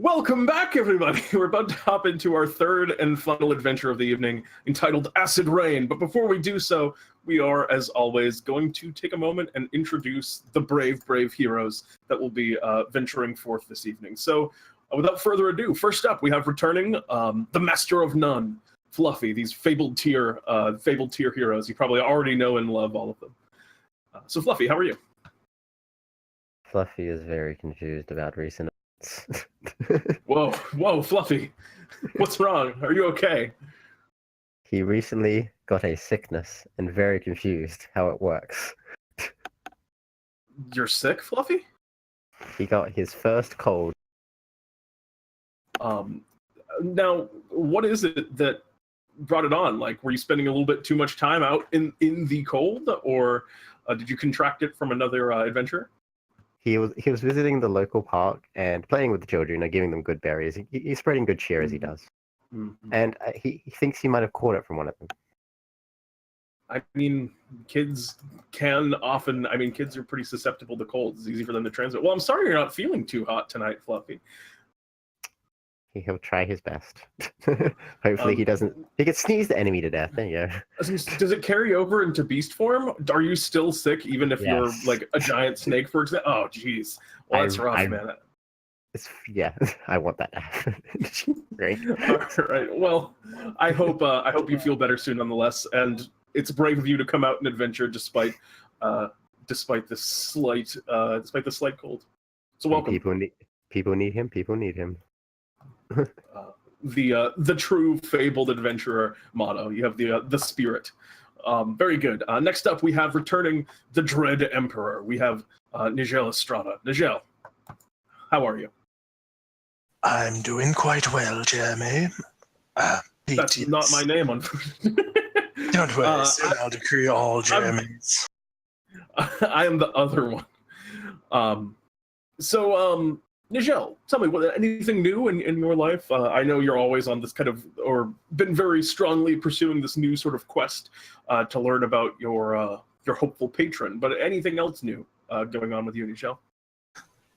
Welcome back, everybody. We're about to hop into our third and final adventure of the evening, entitled Acid Rain. But before we do so, we are, as always, going to take a moment and introduce the brave, brave heroes that will be venturing forth this evening. So, without further ado, first up, we have returning the Master of None, Fluffy, these fabled tier heroes. You probably already know and love all of them. So, Fluffy, how are you? Fluffy is very confused about recent events. Whoa, Fluffy. What's wrong? Are you okay? He recently got a sickness and very confused how it works. You're sick, Fluffy? He got his first cold. Now, what is it that brought it on? Like, were you spending a little bit too much time out in the cold, or did you contract it from another adventure? He was visiting the local park and playing with the children and giving them good berries. He's spreading good cheer as he does. Mm-hmm. And he thinks he might have caught it from one of them. I mean, kids are pretty susceptible to colds. It's easy for them to transmit. Well, I'm sorry you're not feeling too hot tonight, Fluffy. He'll try his best. Hopefully he doesn't. He could sneeze the enemy to death. There you go. Does it carry over into beast form? Are you still sick even if you're like a giant snake, for example? Oh, jeez. Well, that's rough, man. Yeah, I want that to happen. Great. All right. Well, I hope you feel better soon, nonetheless. And it's brave of you to come out and adventure despite the slight cold. So welcome. People need him. People need him. The true fabled adventurer motto. You have the spirit. Very good. Next up, we have returning the Dread Emperor. We have Nijel Astrada. Nijel, how are you? I'm doing quite well, Jeremy. That's not my name, unfortunately. Don't worry, soon I'll decree all Jeremys. I am the other one. Nijel, tell me, anything new in your life? I know you're always on this kind of, or been very strongly pursuing this new sort of quest to learn about your hopeful patron, but anything else new going on with you, Nijel?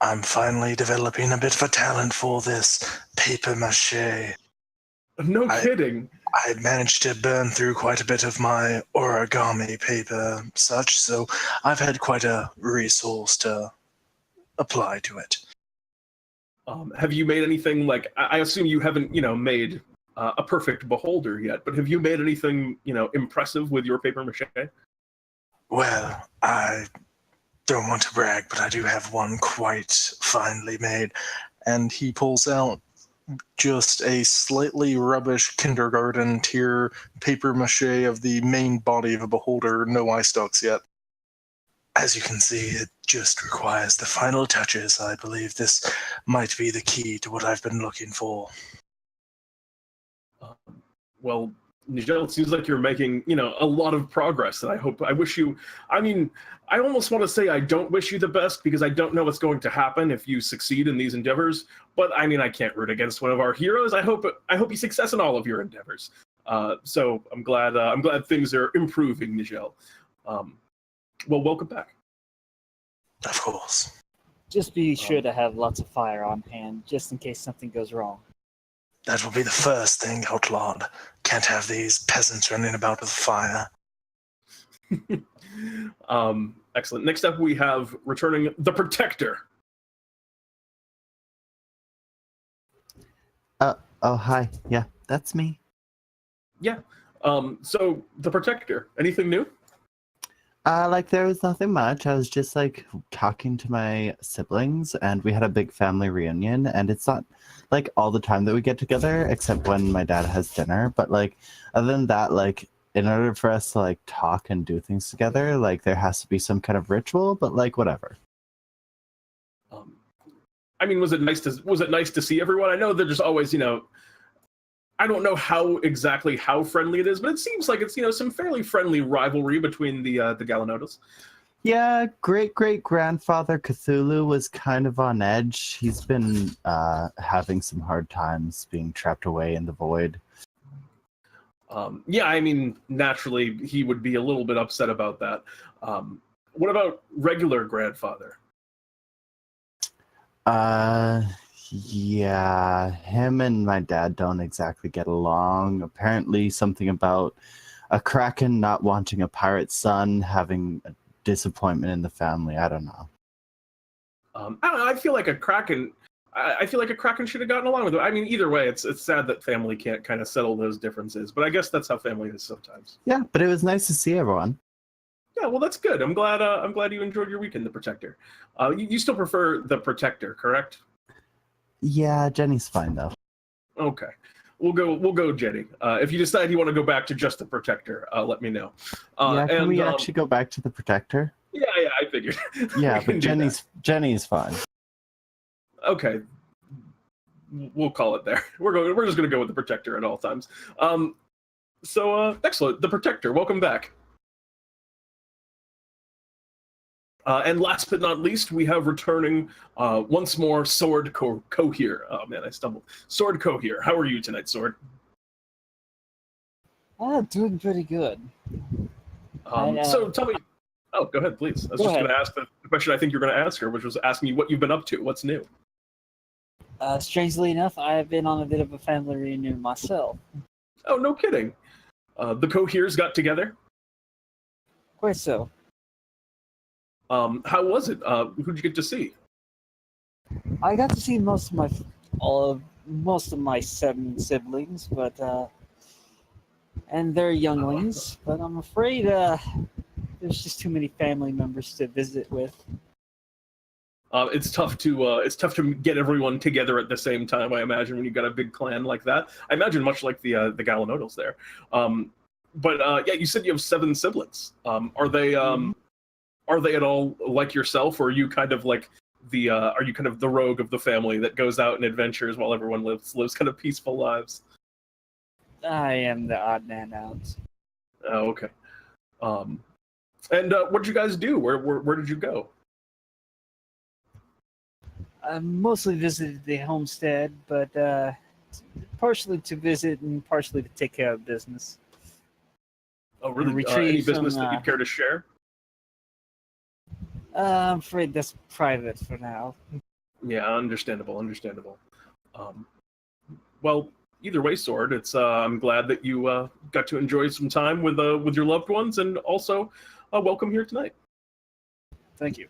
I'm finally developing a bit of a talent for this paper mache. No kidding. I managed to burn through quite a bit of my origami paper such, so I've had quite a resource to apply to it. Have you made anything, like, I assume you haven't, made a perfect beholder yet, but have you made anything, impressive with your paper mache? Well, I don't want to brag, but I do have one quite finely made. And he pulls out just a slightly rubbish kindergarten tier paper mache of the main body of a beholder, no eye stalks yet. As you can see, it just requires the final touches. I believe this might be the key to what I've been looking for. Well, Nijel, it seems like you're making, a lot of progress, and I almost want to say I don't wish you the best because I don't know what's going to happen if you succeed in these endeavors, but I can't root against one of our heroes. I hope you success in all of your endeavors. So I'm glad things are improving, Nijel. Well, welcome back. Of course. Just be sure to have lots of fire on hand, just in case something goes wrong. That will be the first thing, outlawed. Can't have these peasants running about with fire. Excellent. Next up, we have returning the Protector. Oh, hi. Yeah, that's me. Yeah. So, the Protector, anything new? There was nothing much. I was just, talking to my siblings, and we had a big family reunion, and it's not, all the time that we get together, except when my dad has dinner, but, other than that, in order for us to, talk and do things together, there has to be some kind of ritual, but, whatever. Was it nice to see everyone? I know that there's always, I don't know how friendly it is, but it seems like it's, some fairly friendly rivalry between the Galanodels. Yeah, great-great-grandfather Cthulhu was kind of on edge. He's been having some hard times being trapped away in the void. Naturally, he would be a little bit upset about that. What about regular grandfather? Yeah, him and my dad don't exactly get along. Apparently, something about a kraken not wanting a pirate's son, having a disappointment in the family. I don't know. I don't know. I feel like a kraken. I feel like a kraken should have gotten along with it. I mean, either way, it's sad that family can't kind of settle those differences. But I guess that's how family is sometimes. Yeah, but it was nice to see everyone. Yeah, well, that's good. I'm glad you enjoyed your weekend, the Protector. You still prefer the Protector, correct? Yeah, Jenny's fine though. Okay, we'll go Jenny. If you decide you want to go back to just the Protector, let me know. Yeah, can we actually go back to the Protector? Yeah, I figured. Yeah, We but can do that. Jenny's fine. Okay, we'll call it there. We're just gonna go with the Protector at all times. So excellent, the Protector. Welcome back. And last but not least, we have returning once more Sword Coheir. Oh man, I stumbled. Sword Coheir. How are you tonight, Sword? Doing pretty good. So tell me. Oh, go ahead, please. I was just going to ask the question I think you're going to ask her, which was asking you what you've been up to. What's new? Strangely enough, I have been on a bit of a family reunion myself. Oh, no kidding. The Coheirs got together? Quite so. How was it? Who'd you get to see? I got to see most of my 7 siblings, but and their younglings. But I'm afraid there's just too many family members to visit with. It's tough to get everyone together at the same time. I imagine when you got a big clan like that. I imagine much like the Galanodels there. But yeah, you said you have 7 siblings. Are they at all like yourself, or are you kind of like the rogue of the family that goes out and adventures while everyone lives kind of peaceful lives? I am the odd man out. Oh, okay. And what did you guys do? Where did you go? I mostly visited the homestead, but partially to visit and partially to take care of business. Oh, really? Retrieve Any business some, that you'd care to share? I'm afraid that's private for now. Yeah, understandable. Well, either way, Sword, it's I'm glad that you got to enjoy some time with your loved ones, and also welcome here tonight. Thank you.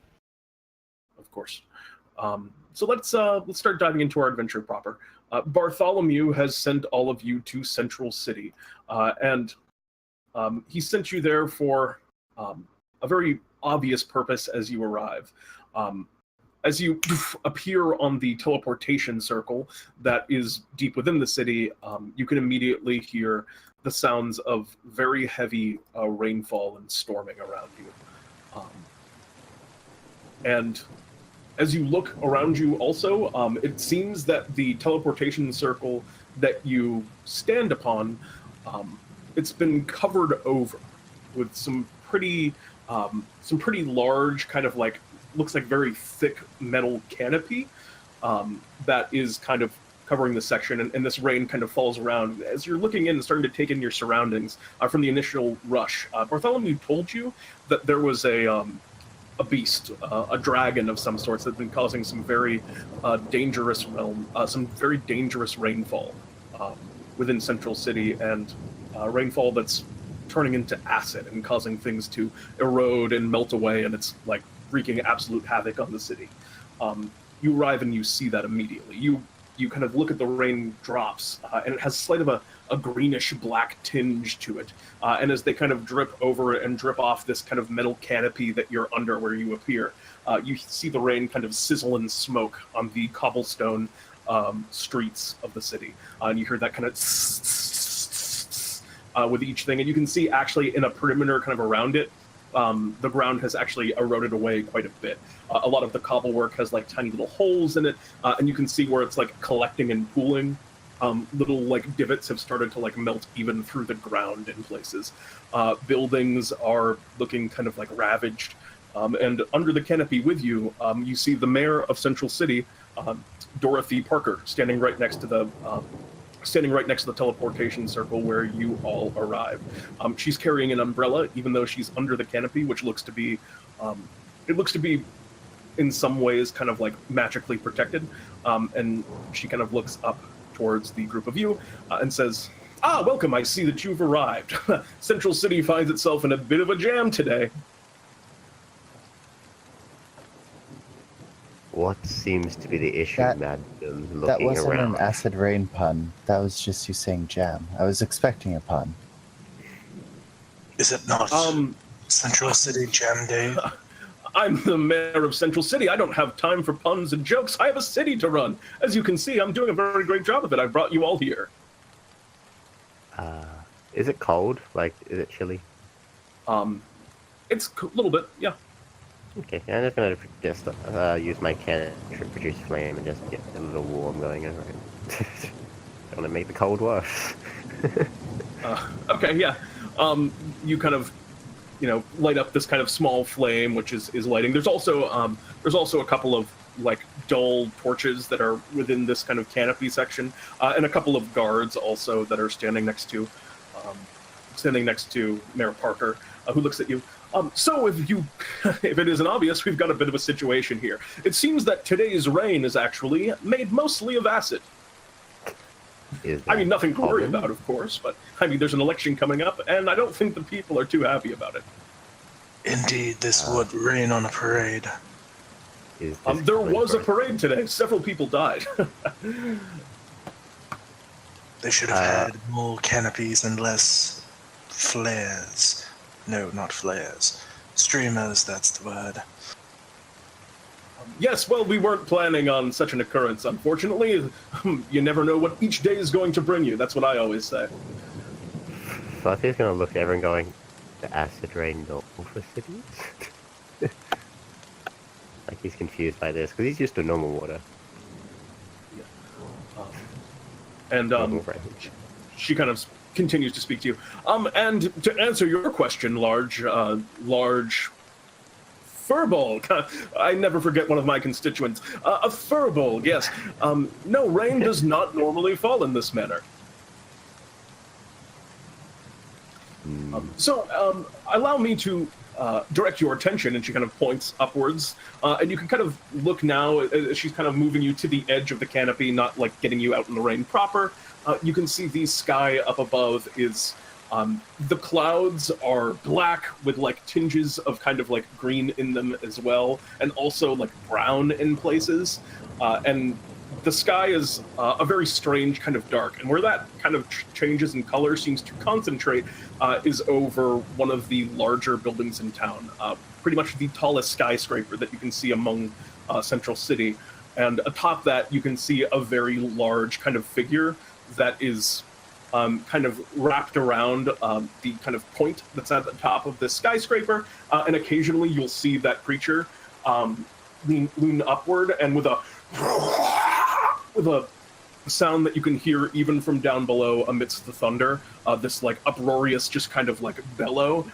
Of course. So let's start diving into our adventure proper. Bartholomew has sent all of you to Central City, and he sent you there for a very obvious purpose as you arrive. As you appear on the teleportation circle that is deep within the city, you can immediately hear the sounds of very heavy rainfall and storming around you. And as you look around you also, it seems that the teleportation circle that you stand upon, it's been covered over with some pretty large, kind of like, looks like very thick metal canopy that is kind of covering the section, and this rain kind of falls around. As you're looking in and starting to take in your surroundings from the initial rush, Bartholomew told you that there was a beast, a dragon of some sorts, that's been causing some very dangerous rainfall within Central City, and rainfall that's turning into acid and causing things to erode and melt away, and it's like wreaking absolute havoc on the city. You arrive and you see that immediately. You kind of look at the raindrops, and it has slight of a greenish black tinge to it. And as they kind of drip over and drip off this kind of metal canopy that you're under where you appear, you see the rain kind of sizzle and smoke on the cobblestone streets of the city. And you hear that kind of with each thing. And you can see actually in a perimeter kind of around it, the ground has actually eroded away quite a bit. A lot of the cobblework has like tiny little holes in it, and you can see where it's like collecting and pooling. Little like divots have started to like melt even through the ground in places. Buildings are looking kind of like ravaged. And under the canopy with you, you see the mayor of Central City, Dorothy Parker, standing right next to the teleportation circle where you all arrive. She's carrying an umbrella, even though she's under the canopy, which looks to be in some ways kind of like magically protected. And she kind of looks up towards the group of you and says, welcome, I see that you've arrived. Central City finds itself in a bit of a jam today. What seems to be the issue, madam? That wasn't around. an acid rain pun. That was just you saying jam. I was expecting a pun. Is it not Central City Jam Day? I'm the mayor of Central City. I don't have time for puns and jokes. I have a city to run. As you can see, I'm doing a very great job of it. I brought you all here. Is it cold? Like, is it chilly? It's a little bit, yeah. Okay, I'm just gonna use my cannon to produce flame and just get a little warm going over it. Don't want to make the cold worse. Okay, yeah. You kind of, light up this kind of small flame, which is lighting. There's also a couple of like dull torches that are within this kind of canopy section, and a couple of guards also that are standing next to Mayor Parker, who looks at you. So if it isn't obvious, we've got a bit of a situation here. It seems that today's rain is actually made mostly of acid. Nothing to worry about, of course, but there's an election coming up, and I don't think the people are too happy about it. Indeed, this would rain on a parade. There was a parade today. Several people died. They should have had more canopies and less flares. No, not flares. Streamers, that's the word. Yes, well, we weren't planning on such an occurrence, unfortunately. You never know what each day is going to bring you. That's what I always say. Fluffy's gonna look at everyone going, the acid rain normal for cities? Like he's confused by this, because he's used to normal water. She kind of continues to speak to you. And to answer your question, large furball. I never forget one of my constituents. A furball, yes. No, rain does not normally fall in this manner. So allow me to direct your attention, and she kind of points upwards, and you can kind of look now. She's kind of moving you to the edge of the canopy, not like getting you out in the rain proper. You can see the sky up above is the clouds are black with like tinges of kind of like green in them as well, and also like brown in places, and the sky is a very strange kind of dark, and where that kind of changes in color seems to concentrate is over one of the larger buildings in town, pretty much the tallest skyscraper that you can see among Central City. And atop that, you can see a very large kind of figure that is kind of wrapped around the kind of point that's at the top of this skyscraper. And occasionally you'll see that creature lean upward, and with a sound that you can hear even from down below amidst the thunder, this like uproarious, just kind of like bellow,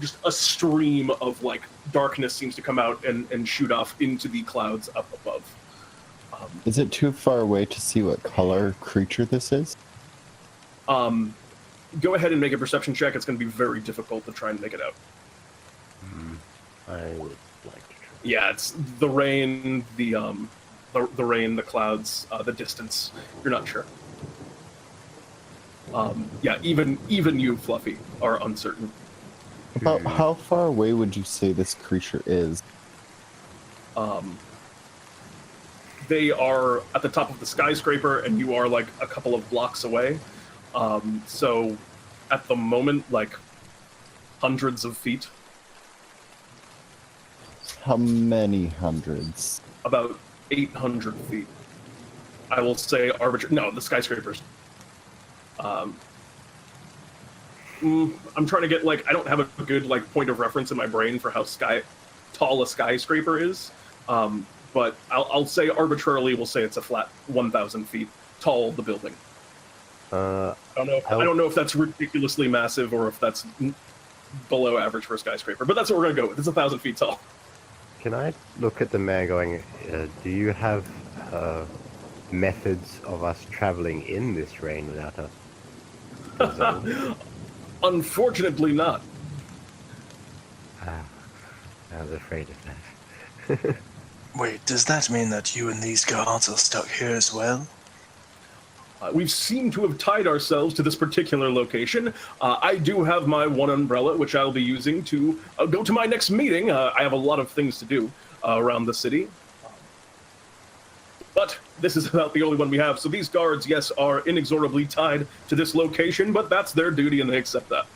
just a stream of like darkness seems to come out and shoot off into the clouds up above. Is it too far away to see what color creature this is? Go ahead and make a perception check. It's going to be very difficult to try and make it out. I would like to try. Yeah, it's the rain, the rain, the clouds, the distance. You're not sure. Yeah, even you, Fluffy, are uncertain. About how far away would you say this creature is? They are at the top of the skyscraper, and you are like a couple of blocks away. So at the moment, like hundreds of feet. How many hundreds? About 800 feet. I will say arbitrary. No, the skyscrapers. I'm trying to get like, I don't have a good like point of reference in my brain for how tall a skyscraper is. But I'll say arbitrarily, we'll say it's a flat 1,000 feet tall, the building. I don't know if that's ridiculously massive or if that's below average for a skyscraper, but that's what we're gonna go with. It's 1,000 feet tall. Can I look at the man going, do you have methods of us traveling in this rain without a... Unfortunately not. I was afraid of that. Wait, does that mean that you and these guards are stuck here as well? We seem to have tied ourselves to this particular location. I do have my one umbrella, which I'll be using to go to my next meeting. I have a lot of things to do around the city. But this is about the only one we have. So these guards, yes, are inexorably tied to this location, but that's their duty and they accept that.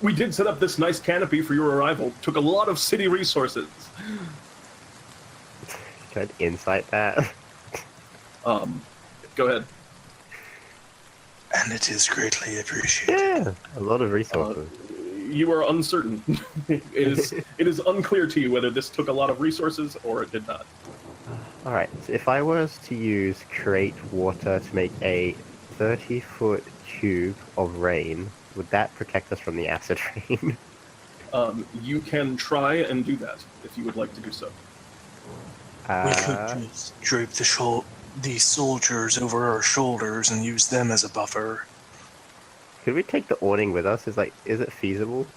We did set up this nice canopy for your arrival. Took a lot of city resources. Can I insight that? Go ahead. And it is greatly appreciated. Yeah, a lot of resources. You are uncertain. it is unclear to you whether this took a lot of resources or it did not. Alright, so if I was to use create water to make a 30-foot cube of rain, would that protect us from the acid rain? You can try and do that if you would like to do so. We could just drape the soldiers over our shoulders and use them as a buffer. Could we take the awning with us? Is it feasible?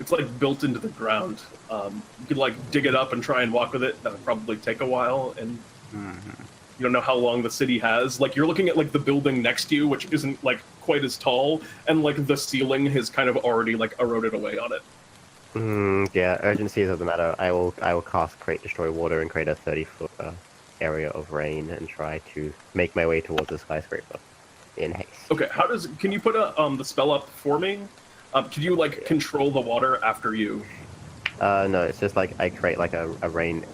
It's like built into the ground. You could like dig it up and try and walk with it. That would probably take a while, and you don't know how long the city has. Like you're looking at like the building next to you, which isn't like quite as tall, and like the ceiling has kind of already like eroded away on it. Yeah, urgency is of the matter. I will cast Create Destroy Water and create a 30-foot area of rain and try to make my way towards the skyscraper in haste. Okay, can you put the spell up for me? Could you like control the water after you? No, it's just like I create like a rain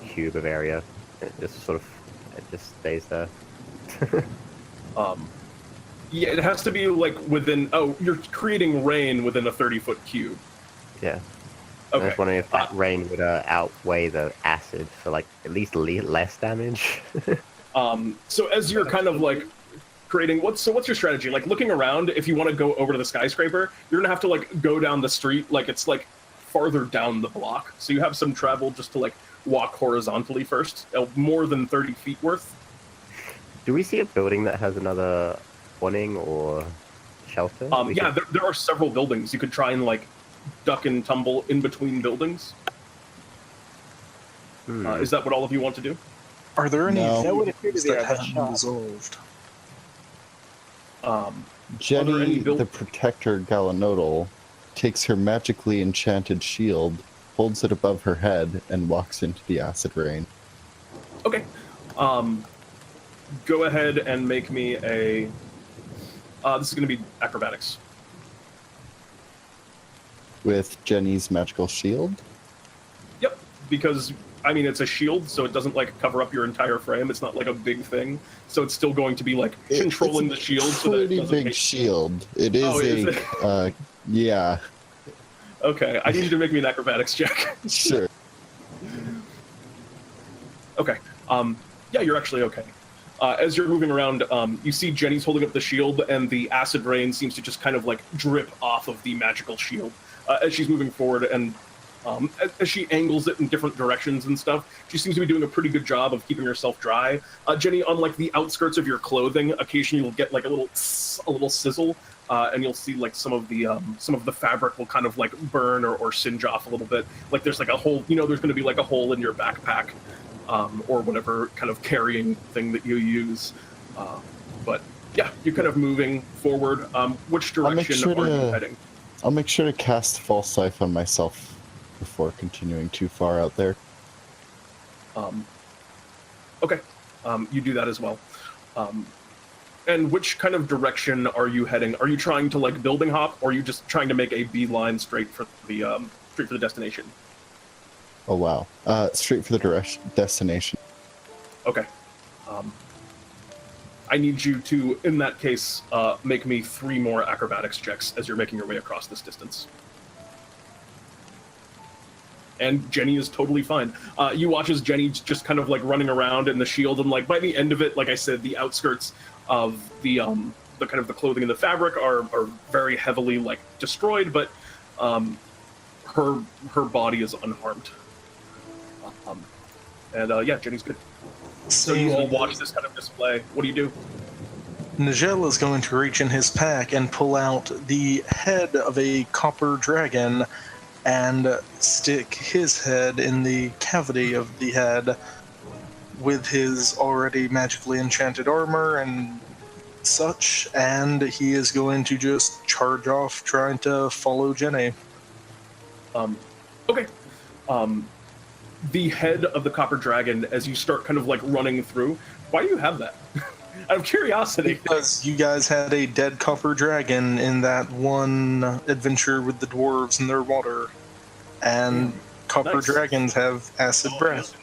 cube of area. It just stays there. Yeah, it has to be like within. Oh, you're creating rain within a 30-foot cube. Yeah. Okay. I was wondering if that rain would outweigh the acid for like at least less damage. So as you're kind of like creating, what's your strategy? Like looking around, if you want to go over to the skyscraper, you're gonna have to like go down the street, like it's like farther down the block. So you have some travel just to like walk horizontally first, more than 30 feet worth. Do we see a building that has another awning or shelter? Yeah, there are several buildings. You could try and like duck and tumble in between buildings. Is that what all of you want to do? Are there any That would appear to be that our haven't shop. resolved? Jenny, the protector Galanodel, takes her magically enchanted shield, holds it above her head, and walks into the acid rain. Okay. Go ahead and make me a... this is going to be acrobatics. With Jenny's magical shield? Yep, because, I mean, it's a shield, so it doesn't, like, cover up your entire frame. It's not, like, a big thing. So it's still going to be, like, controlling the shield so that it doesn't... Pretty big shield. It is yeah. Okay, I need you to make me an acrobatics check. Sure. Okay. Yeah, you're actually okay. As you're moving around, you see Jenny's holding up the shield, and the acid rain seems to just kind of, like, drip off of the magical shield as she's moving forward, and as she angles it in different directions and stuff, she seems to be doing a pretty good job of keeping herself dry. Jenny, on, like, the outskirts of your clothing, occasionally you'll get, like, a little sizzle, and you'll see, like, some of the fabric will kind of, like, burn or singe off a little bit. Like, there's, like, a hole, there's going to be, like, a hole in your backpack, or whatever kind of carrying thing that you use. But yeah, you're kind of moving forward. Which direction are you heading? I'll make sure to cast False Life on myself before continuing too far out there. Okay, you do that as well. And which kind of direction are you heading? Are you trying to like building hop, or are you just trying to make a beeline straight for the destination? Oh wow! Straight for the destination. Okay. I need you to, in that case, make me 3 more acrobatics checks as you're making your way across this distance. And Jenny is totally fine. You watch as Jenny's just kind of like running around in the shield, and like by the end of it, like I said, the outskirts of the kind of the clothing and the fabric are very heavily like destroyed, but her body is unharmed. And yeah, Jenny's good. So you all watch this kind of display. What do you do? Nijel is going to reach in his pack and pull out the head of a copper dragon and stick his head in the cavity of the head with his already magically enchanted armor and such, and he is going to just charge off trying to follow Jenny. Okay. The head of the copper dragon, as you start kind of like running through, why do you have that? Out of curiosity. Because you guys had a dead copper dragon in that one adventure with the dwarves and their water, and copper Nice. dragons have acid breath.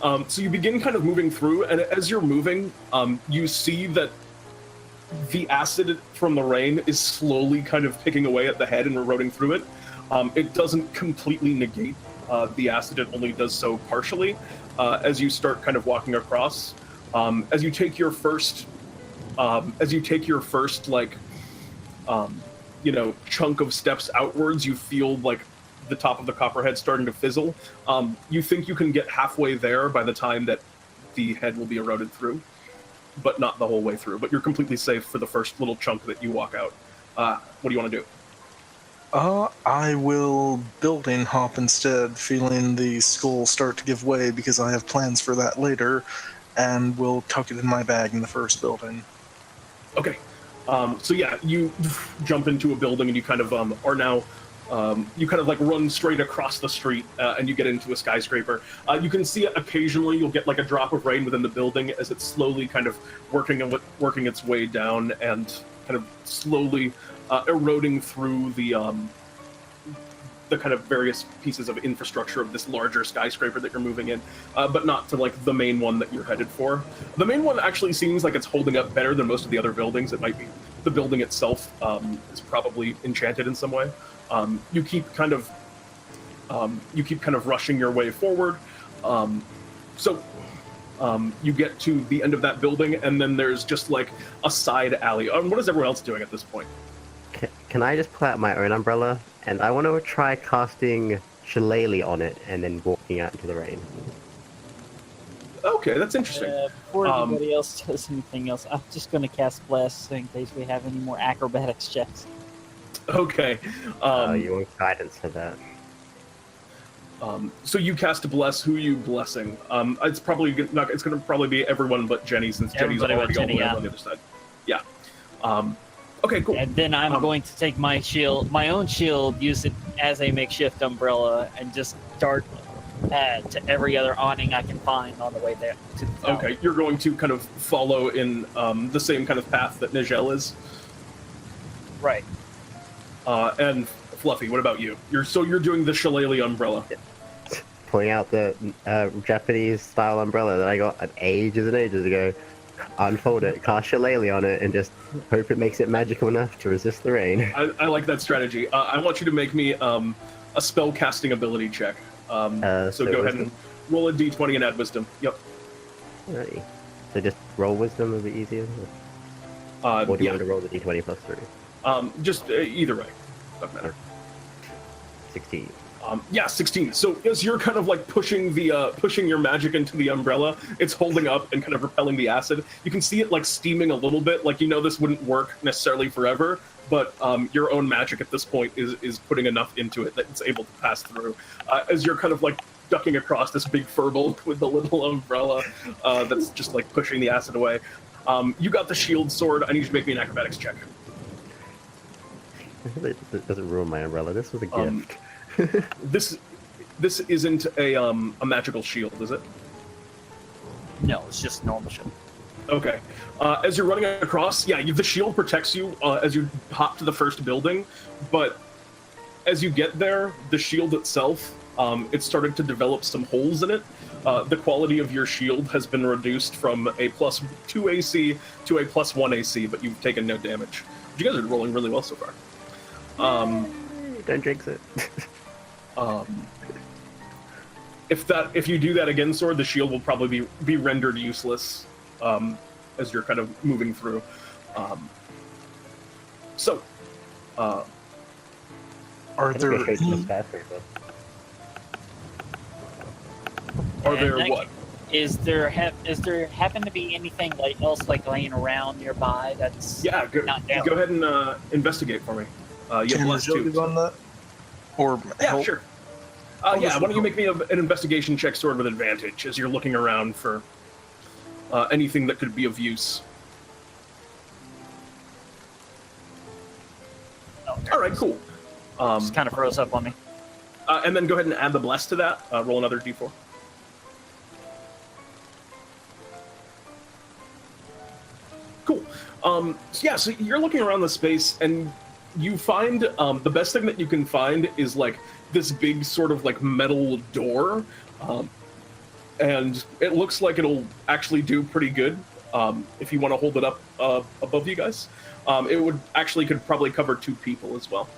So you begin kind of moving through, and as you're moving, you see that the acid from the rain is slowly kind of picking away at the head and eroding through it. It doesn't completely negate the acid; it only does so partially. As you start kind of walking across, as you take your first, like, chunk of steps outwards, you feel like the top of the copperhead starting to fizzle. You think you can get halfway there by the time that the head will be eroded through, but not the whole way through. But you're completely safe for the first little chunk that you walk out. What do you want to do? I will building hop instead, feeling the skull start to give way because I have plans for that later, and will tuck it in my bag in the first building. Okay. So yeah, you jump into a building and you kind of are now, you kind of like run straight across the street and you get into a skyscraper. You can see occasionally you'll get like a drop of rain within the building as it's slowly kind of working its way down and kind of slowly eroding through the kind of various pieces of infrastructure of this larger skyscraper that you're moving in, but not to like the main one that you're headed for. The main one actually seems like it's holding up better than most of the other buildings. It might be the building itself is probably enchanted in some way. You keep kind of rushing your way forward. So you get to the end of that building, and then there's just like a side alley. What is everyone else doing at this point? Can I just pull out my own umbrella? And I want to try casting Shillelagh on it and then walking out into the rain. Okay, that's interesting. Before anybody else does anything else, I'm just going to cast Bless in case we have any more acrobatics checks. Okay. You want guidance for that? So you cast a bless. Who are you blessing? It's probably not. It's going to probably be everyone but Jenny, since Jenny's Everybody already but all the way Jenny, on the other side. Yeah. Okay, cool. And then I'm going to take my shield, my own shield, use it as a makeshift umbrella, and just dart to every other awning I can find on the way there. To the tower. Okay, you're going to kind of follow in the same kind of path that Nijel is. Right. And Fluffy, what about you? You're doing the Shillelagh umbrella. Pulling out the Japanese style umbrella that I got ages and ages ago. Unfold it, cast Shillelagh on it, and just hope it makes it magical enough to resist the rain. I like that strategy. I want you to make me a spell casting ability check. So go ahead and roll a d20 and add wisdom. Yep. Alrighty. So just roll wisdom would be easier? Or do you want to roll the d20 plus 3? Just either way. Doesn't matter. 16. 16. So as you're kind of like pushing your magic into the umbrella, it's holding up and kind of repelling the acid. You can see it like steaming a little bit. Like, this wouldn't work necessarily forever, but your own magic at this point is putting enough into it that it's able to pass through. As you're kind of like ducking across this big furball with the little umbrella that's just like pushing the acid away. You got the shield sword. I need you to make me an acrobatics check. It doesn't ruin my umbrella. This was a gift. This isn't a magical shield, is it? No, it's just normal shield. Okay. As you're running across, the shield protects you as you hop to the first building, but as you get there, the shield itself, it's starting to develop some holes in it. The quality of your shield has been reduced from a +2 AC to a +1 AC, but you've taken no damage. You guys are rolling really well so far. Don't jinx it. If you do that again, Sword, the shield will probably be rendered useless as you're kind of moving through. Are there any... Are there what? Is there happen to be anything else laying around nearby that's Yeah, not down? go ahead and investigate for me. You have Can plus Nijel 2. run that? Or Yeah, help? sure. I'll Yeah, just why don't you help. make me an investigation check, sword with advantage, as you're looking around for anything that could be of use. Oh, All right, cool. just kind of froze up on me. And then go ahead and add the bless to that. Roll another d4. Cool. So so you're looking around the space, and you find the best thing that you can find is this big sort of metal door, and it looks like it'll actually do pretty good if you want to hold it up above you guys. It would actually could probably cover 2 people as well.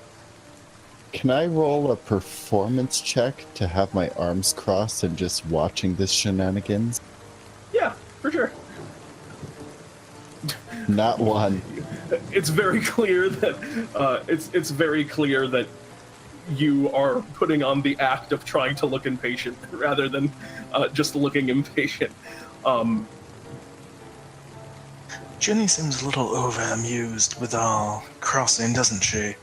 Can I roll a performance check to have my arms crossed and just watching this shenanigans? Yeah, for sure. Not one. It's very clear that it's very clear that you are putting on the act of trying to look impatient rather than just looking impatient. Jenny seems a little over-amused with our crossing, doesn't she?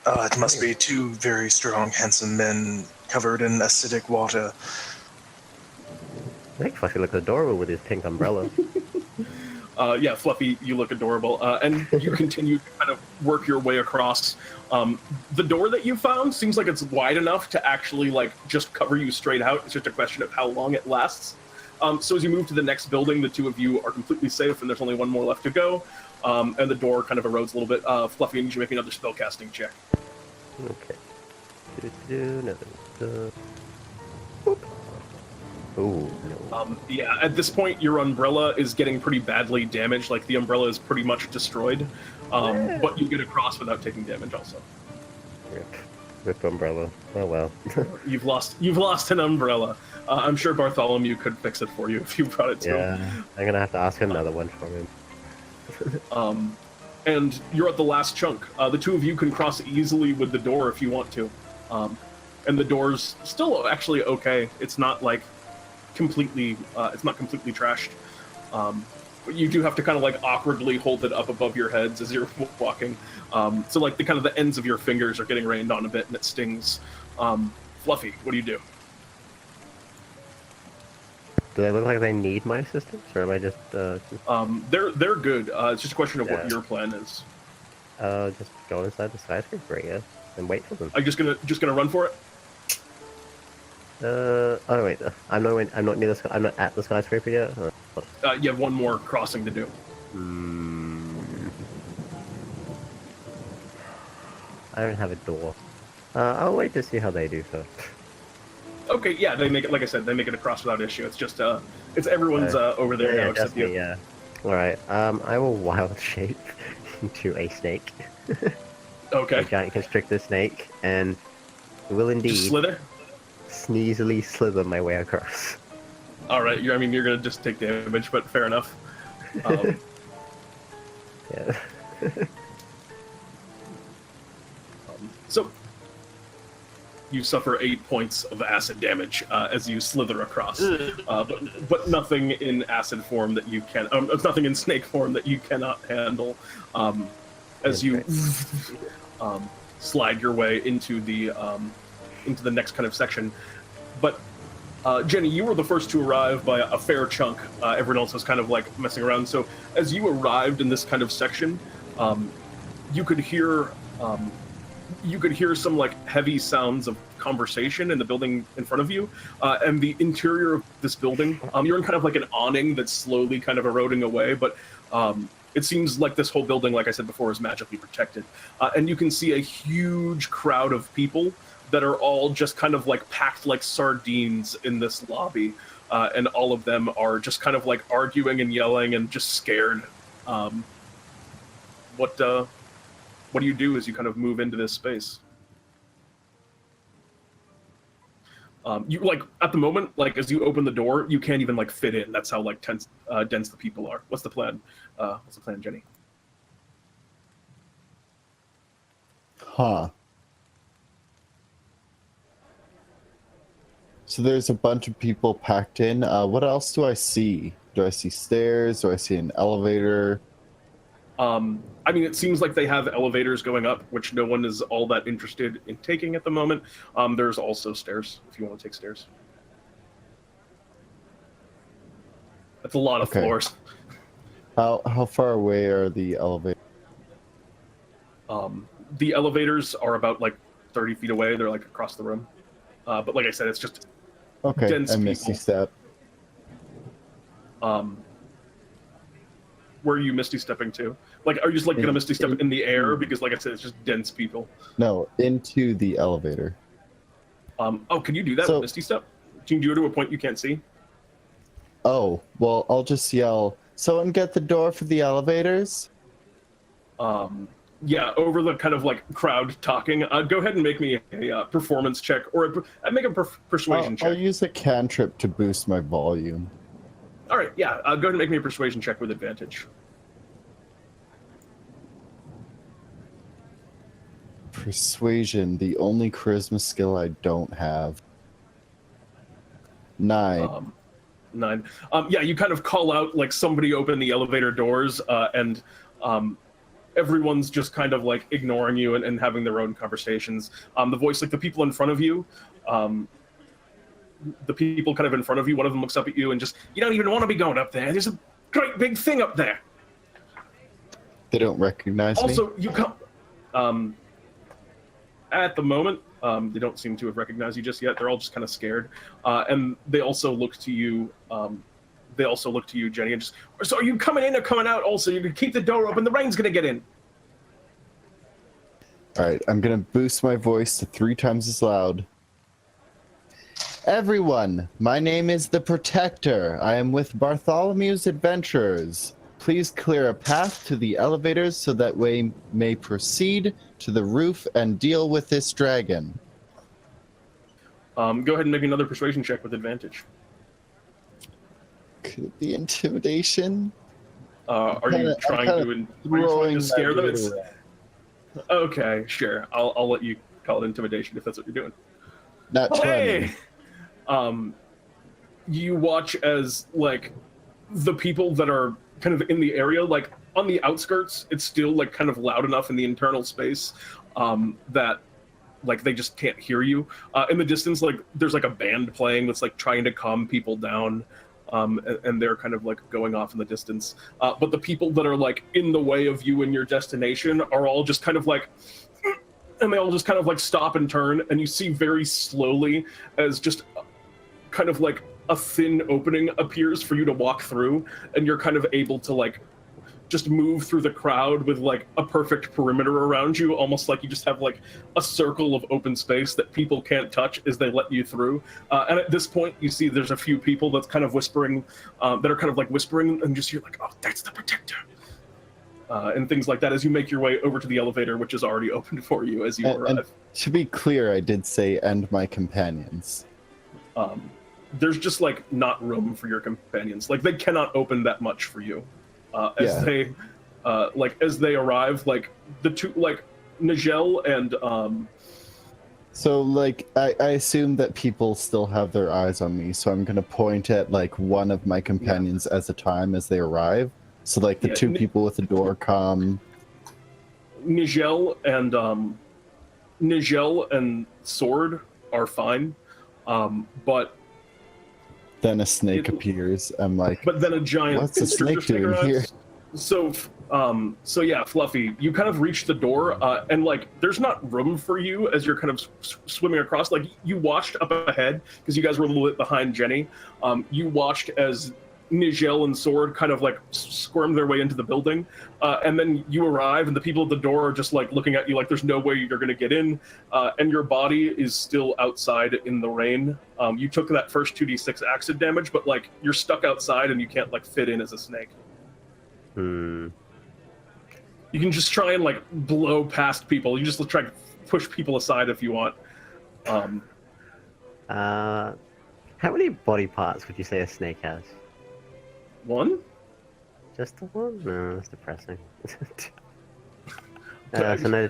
It must be 2 very strong, handsome men covered in acidic water. I think Fluffy looks adorable with his pink umbrella. Yeah, Fluffy, you look adorable. And you continue to kind of work your way across. The door that you found seems like it's wide enough to actually just cover you straight out. It's just a question of how long it lasts. So as you move to the next building, the 2 of you are completely safe, and there's only 1 more left to go. And the door kind of erodes a little bit. Fluffy, I need you to make another spellcasting check. Okay. Ooh, no. Yeah, at this point, your umbrella is getting pretty badly damaged. The umbrella is pretty much destroyed. But you get across without taking damage also. Rip umbrella. Oh well. You've lost an umbrella. I'm sure Bartholomew could fix it for you if you brought it to him. Yeah, I'm gonna have to ask another one from him. And you're at the last chunk. The 2 of you can cross easily with the door if you want to. And the door's still actually okay. It's not completely trashed. But you do have to kind of awkwardly hold it up above your heads as you're walking. So the ends of your fingers are getting rained on a bit, and it stings. Fluffy, what do you do? Do they look like they need my assistance, or am I just They're good. It's just a question of what Yeah. your plan is. just go inside the skyscraper, I guess, and wait for them? Are you just gonna run for it? Oh wait, I'm not near I'm not at the skyscraper yet. You have 1 more crossing to do. I don't have a door. I'll wait to see how they do first. Okay, yeah, they make it. Like I said, they make it across without issue. It's just it's everyone's over there now just except you. me, yeah. All right. I will wild shape into a snake, Okay, a giant constrictor snake, and will just indeed slither. sneezily slither my way across. All right, you're gonna just take damage, but fair enough. Yeah. So you suffer 8 points of acid damage as you slither across, but nothing in acid form that you can. Nothing in snake form that you cannot handle. As you slide your way into the next kind of section, but. Jenny, you were the first to arrive by a fair chunk. Everyone else was kind of messing around. So as you arrived in this kind of section, you could hear some heavy sounds of conversation in the building in front of you, and the interior of this building. You're in kind of an awning that's slowly kind of eroding away, but it seems like this whole building, like I said before, is magically protected. And you can see a huge crowd of people that are all just kind of packed like sardines in this lobby, and all of them are just kind of arguing and yelling and just scared. What do you do as you kind of move into this space? You at the moment, as you open the door, you can't even fit in. That's how dense the people are. What's the plan? Jenny? Huh. So there's a bunch of people packed in. What else do I see? Do I see stairs? Do I see an elevator? I mean, it seems like they have elevators going up, which no one is all that interested in taking at the moment. There's also stairs, if you want to take stairs. That's a lot of floors. How far away are the elevators? The elevators are about like 30 feet away. They're like across the room. But like I said, it's just dense and people. Misty Step. Where are you misty stepping to? Like, are you just like gonna misty step in the air? Because like I said, it's just dense people. No, into the elevator. Oh, can you do that with misty step? Can you do it to a point you can't see? Oh, well, I'll just yell, "Someone get the door for the elevators." Yeah, over the kind of like crowd talking. Go ahead and make me a performance check, or make a persuasion check. I'll use a cantrip to boost my volume. All right, yeah. Go ahead and make me a persuasion check with advantage. Persuasion, the only charisma skill I don't have. 9. 9. Yeah, you kind of call out like somebody open the elevator doors, and everyone's just kind of like ignoring you and having their own conversations. The voice, like the people in front of you, one of them looks up at you and just, "You don't even want to be going up there. There's a great big thing up there." They don't recognize me? Also, you come... at the moment, they don't seem to have recognized you just yet. They're all just kind of scared. And they also look to you, Jenny, and just, "So are you coming in or coming out also? You can keep the door open. The rain's going to get in." All right, I'm going to boost my voice to 3 times as loud. "Everyone, my name is the Protector. I am with Bartholomew's Adventurers. Please clear a path to the elevators so that we may proceed to the roof and deal with this dragon." Go ahead and make another persuasion check with advantage. Could it be intimidation? Are you trying to scare them? Okay, sure. I'll let you call it intimidation if that's what you're doing. Not 20. Hey! You watch as like the people that are kind of in the area, like on the outskirts, it's still like kind of loud enough in the internal space that like they just can't hear you. In the distance, like there's like a band playing that's like trying to calm people down, and they're kind of like going off in the distance. But the people that are like in the way of you and your destination are all just kind of like, and they all just kind of like stop and turn, and you see very slowly as just kind of like a thin opening appears for you to walk through, and you're kind of able to like just move through the crowd with like a perfect perimeter around you, almost like you just have like a circle of open space that people can't touch as they let you through. And at this point, you see there's a few people that's kind of whispering, that are kind of like whispering, and just you're like, "Oh, that's the Protector," and things like that as you make your way over to the elevator, which is already open for you as you arrive. And to be clear, I did say "and my companions." There's just like not room for your companions. Like they cannot open that much for you. As they arrive, like the two, like Nijel and So like I assume that people still have their eyes on me, so I'm gonna point at like one of my companions as a time as they arrive. So like the two people with the door come. Nijel and Sword are fine, but then a snake appears. I'm like, but then a giant. "What's the snake doing here?" So yeah, Fluffy, you kind of reach the door, and like there's not room for you as you're kind of swimming across. Like you watched up ahead because you guys were a little bit behind Jenny. You watched as Nijel and Sword kind of like squirm their way into the building, and then you arrive, and the people at the door are just like looking at you like there's no way you're going to get in, and your body is still outside in the rain. You took that first 2d6 acid damage, but like you're stuck outside and you can't like fit in as a snake. You can just try and like blow past people. You just try to push people aside if you want. How many body parts would you say a snake has? 1? Just the one? No, that's depressing. So no,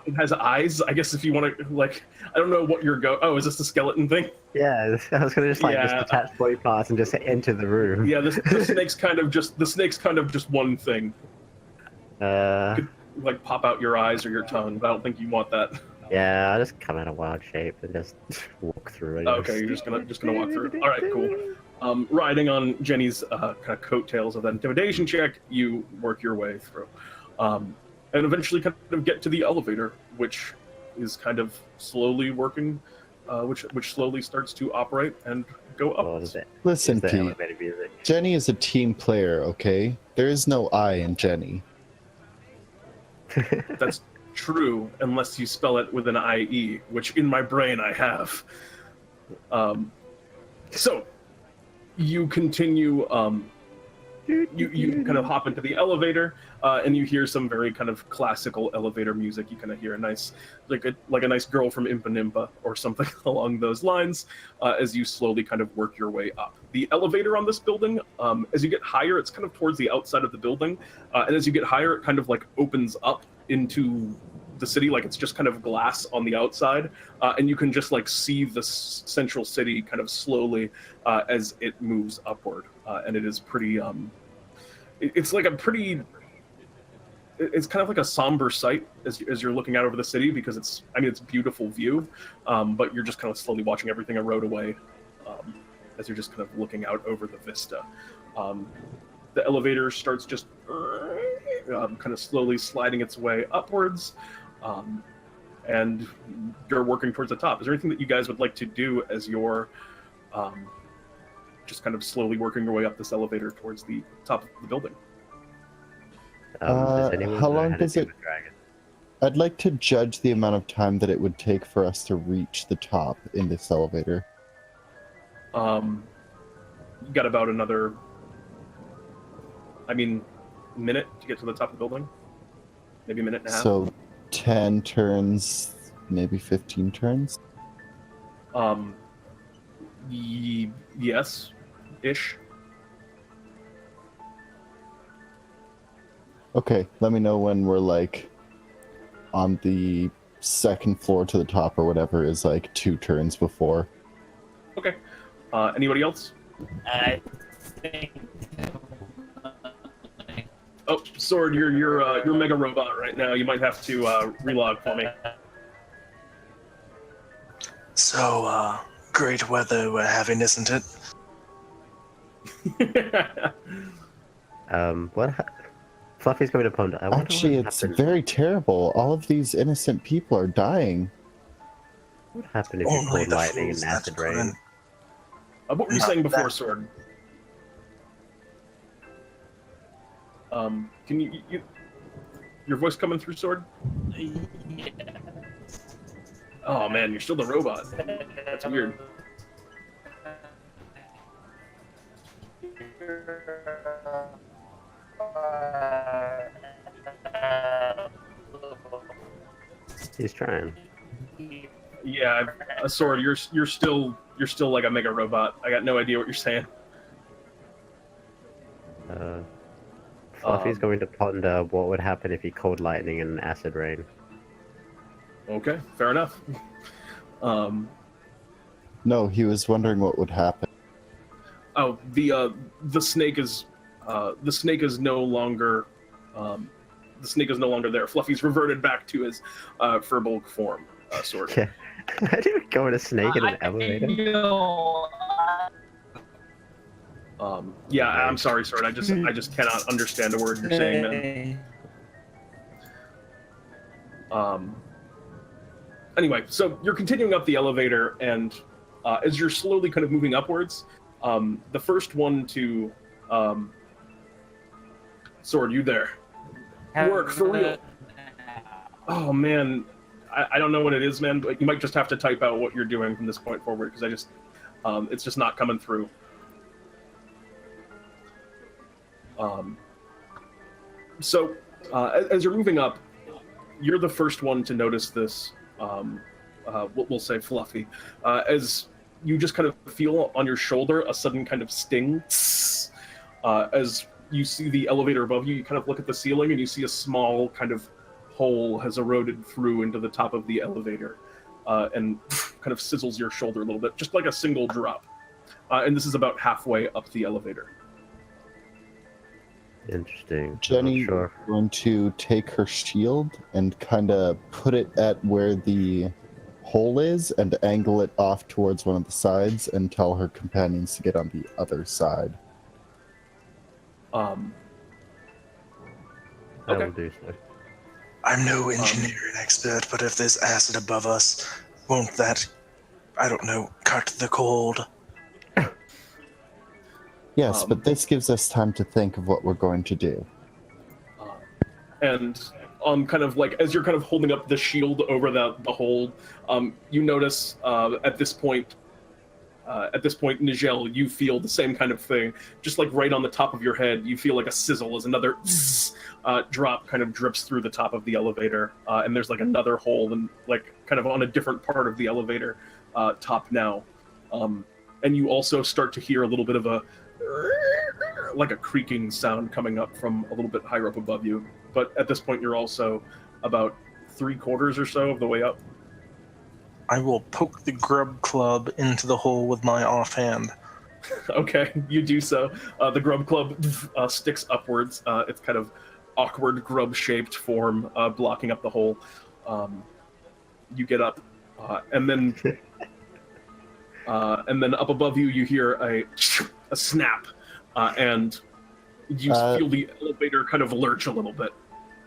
It has eyes. I guess if you want to, like, I don't know what you're Oh, is this the skeleton thing? yeah, I was gonna just like Yeah. just detach body parts and just enter the room. Yeah, the snake's kind of just one thing. Like pop out your eyes or your tongue, but I don't think you want that. Yeah, I'll just come out of wild shape and just walk through it. Okay, you're just gonna walk through. All right, cool. Riding on Jenny's kind of coattails of that intimidation check, you work your way through, and eventually kind of get to the elevator, which is kind of slowly working, which slowly starts to operate and go up. Listen, the Pete. elevator music. Jenny is a team player, okay? There is no I in Jenny. That's true, unless you spell it with an IE, which in my brain I have. So you continue. You kind of hop into the elevator, and you hear some very kind of classical elevator music. You kind of hear a nice, like a nice girl from Impa Nimpa or something along those lines, as you slowly kind of work your way up. The elevator on this building, as you get higher, it's kind of towards the outside of the building, and as you get higher, it kind of like opens up into the city, like it's just kind of glass on the outside, and you can just like see the central city kind of slowly as it moves upward, and it is pretty it's like a pretty, it's kind of like a somber sight as you're looking out over the city, because it's a beautiful view, but you're just kind of slowly watching everything erode away as you're just kind of looking out over the vista. The elevator starts just kind of slowly sliding its way upwards, and you're working towards the top. Is there anything that you guys would like to do as you're just kind of slowly working your way up this elevator towards the top of the building? How long does it... I'd like to judge the amount of time that it would take for us to reach the top in this elevator. You got about another, minute to get to the top of the building. Maybe a minute and a half. So 10 turns, maybe 15 turns? Yes-ish. Okay, let me know when we're like on the second floor to the top or whatever is like 2 turns before. Okay. Anybody else? I think. Oh, Sword, you're mega robot right now. You might have to relog for me. So, great weather we're having, isn't it? Fluffy's going to ponder. Actually, it's very terrible. All of these innocent people are dying. What would happen if you Only called the lightning fools and that acid couldn't. rain? What were you Not saying before, that. Sword? Can you your voice coming through, Sword? Yeah. Oh man, you're still the robot. That's weird. He's trying. Yeah, Sword, you're still like a mega robot. I got no idea what you're saying. Fluffy's going to ponder what would happen if he called lightning and acid rain. Okay, fair enough. No, he was wondering what would happen. Oh, the snake is no longer there. Fluffy's reverted back to his furball form, Sword. Yeah. I didn't go in a snake in an elevator. Yeah, I'm sorry, Sword. I just cannot understand a word you're saying, man. Anyway, so you're continuing up the elevator, and as you're slowly kind of moving upwards, the first one to Sword, you there? Work for real. Oh man, I don't know what it is, man, but you might just have to type out what you're doing from this point forward, because it's just not coming through. So as you're moving up, you're the first one to notice this. We'll say Fluffy, as you just kind of feel on your shoulder a sudden kind of sting. As you see the elevator above you, you kind of look at the ceiling and you see a small kind of hole has eroded through into the top of the elevator and kind of sizzles your shoulder a little bit, just like a single drop. And this is about halfway up the elevator. Interesting. Jenny Not sure. is going to take her shield and kind of put it at where the hole is and angle it off towards one of the sides and tell her companions to get on the other side. I Okay. will do so. I'm no engineering expert, but if there's acid above us, won't that, I don't know, cut the cold? Yes, but this gives us time to think of what we're going to do. And kind of like as you're kind of holding up the shield over the hole, you notice at this point, Nijel, you feel the same kind of thing. Just like right on the top of your head, you feel like a sizzle as another drop kind of drips through the top of the elevator, and there's like another hole and like kind of on a different part of the elevator top now. And you also start to hear a little bit of a like a creaking sound coming up from a little bit higher up above you. But at this point, you're also about 3/4 or so of the way up. I will poke the grub club into the hole with my offhand. Okay, you do so. The grub club sticks upwards. It's kind of awkward grub-shaped form blocking up the hole. You get up, and then up above you, you hear a snap, and you feel the elevator kind of lurch a little bit.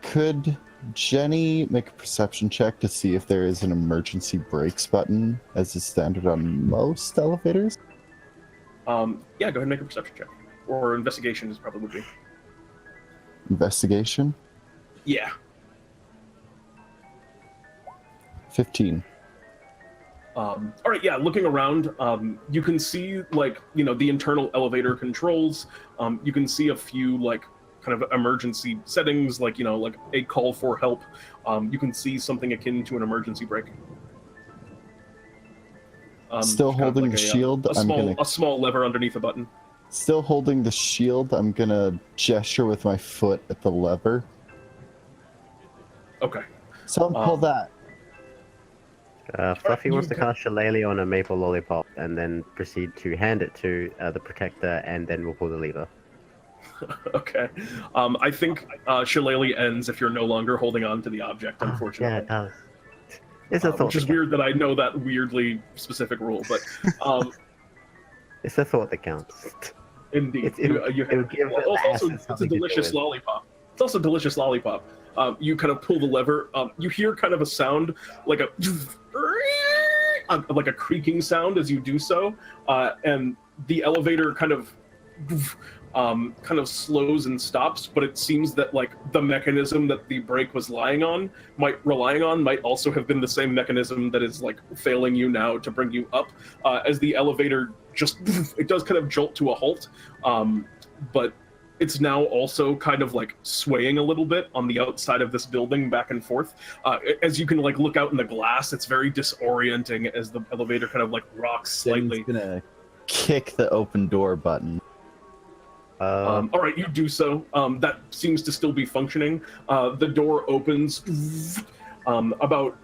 Could Jenny make a perception check to see if there is an emergency brakes button as is standard on most elevators? Yeah, go ahead and make a perception check. Or investigation is probably would be. Investigation? Yeah. 15. All right, yeah, looking around, you can see, like, you know, the internal elevator controls. You can see a few, like, kind of emergency settings, like, you know, like a call for help. You can see something akin to an emergency brake. Still kind of holding like the shield, a small lever underneath a button. Still holding the shield, I'm gonna gesture with my foot at the lever. Okay. Someone pull that. Fluffy wants to you- cast Shillelagh on a maple lollipop and then proceed to hand it to the protector, and then we'll pull the lever. Okay. I think Shillelagh ends if you're no longer holding on to the object, Yeah, unfortunately. it does. It's a thought. Which is that weird that I know that weirdly specific rule, but It's a thought that counts. indeed. It'll give Also, the it's a something to deal delicious with. lollipop. It's also a delicious lollipop. You kind of pull the lever. You hear kind of a sound like a creaking sound as you do so, and the elevator kind of slows and stops. But it seems that like the mechanism that the brake was relying on might also have been the same mechanism that is like failing you now to bring you up. As the elevator it does kind of jolt to a halt, but it's now also kind of like swaying a little bit on the outside of this building back and forth. As you can like look out in the glass, it's very disorienting as the elevator kind of like rocks slightly. Jenny's gonna kick the open door button. All right, you do so. That seems to still be functioning. The door opens the door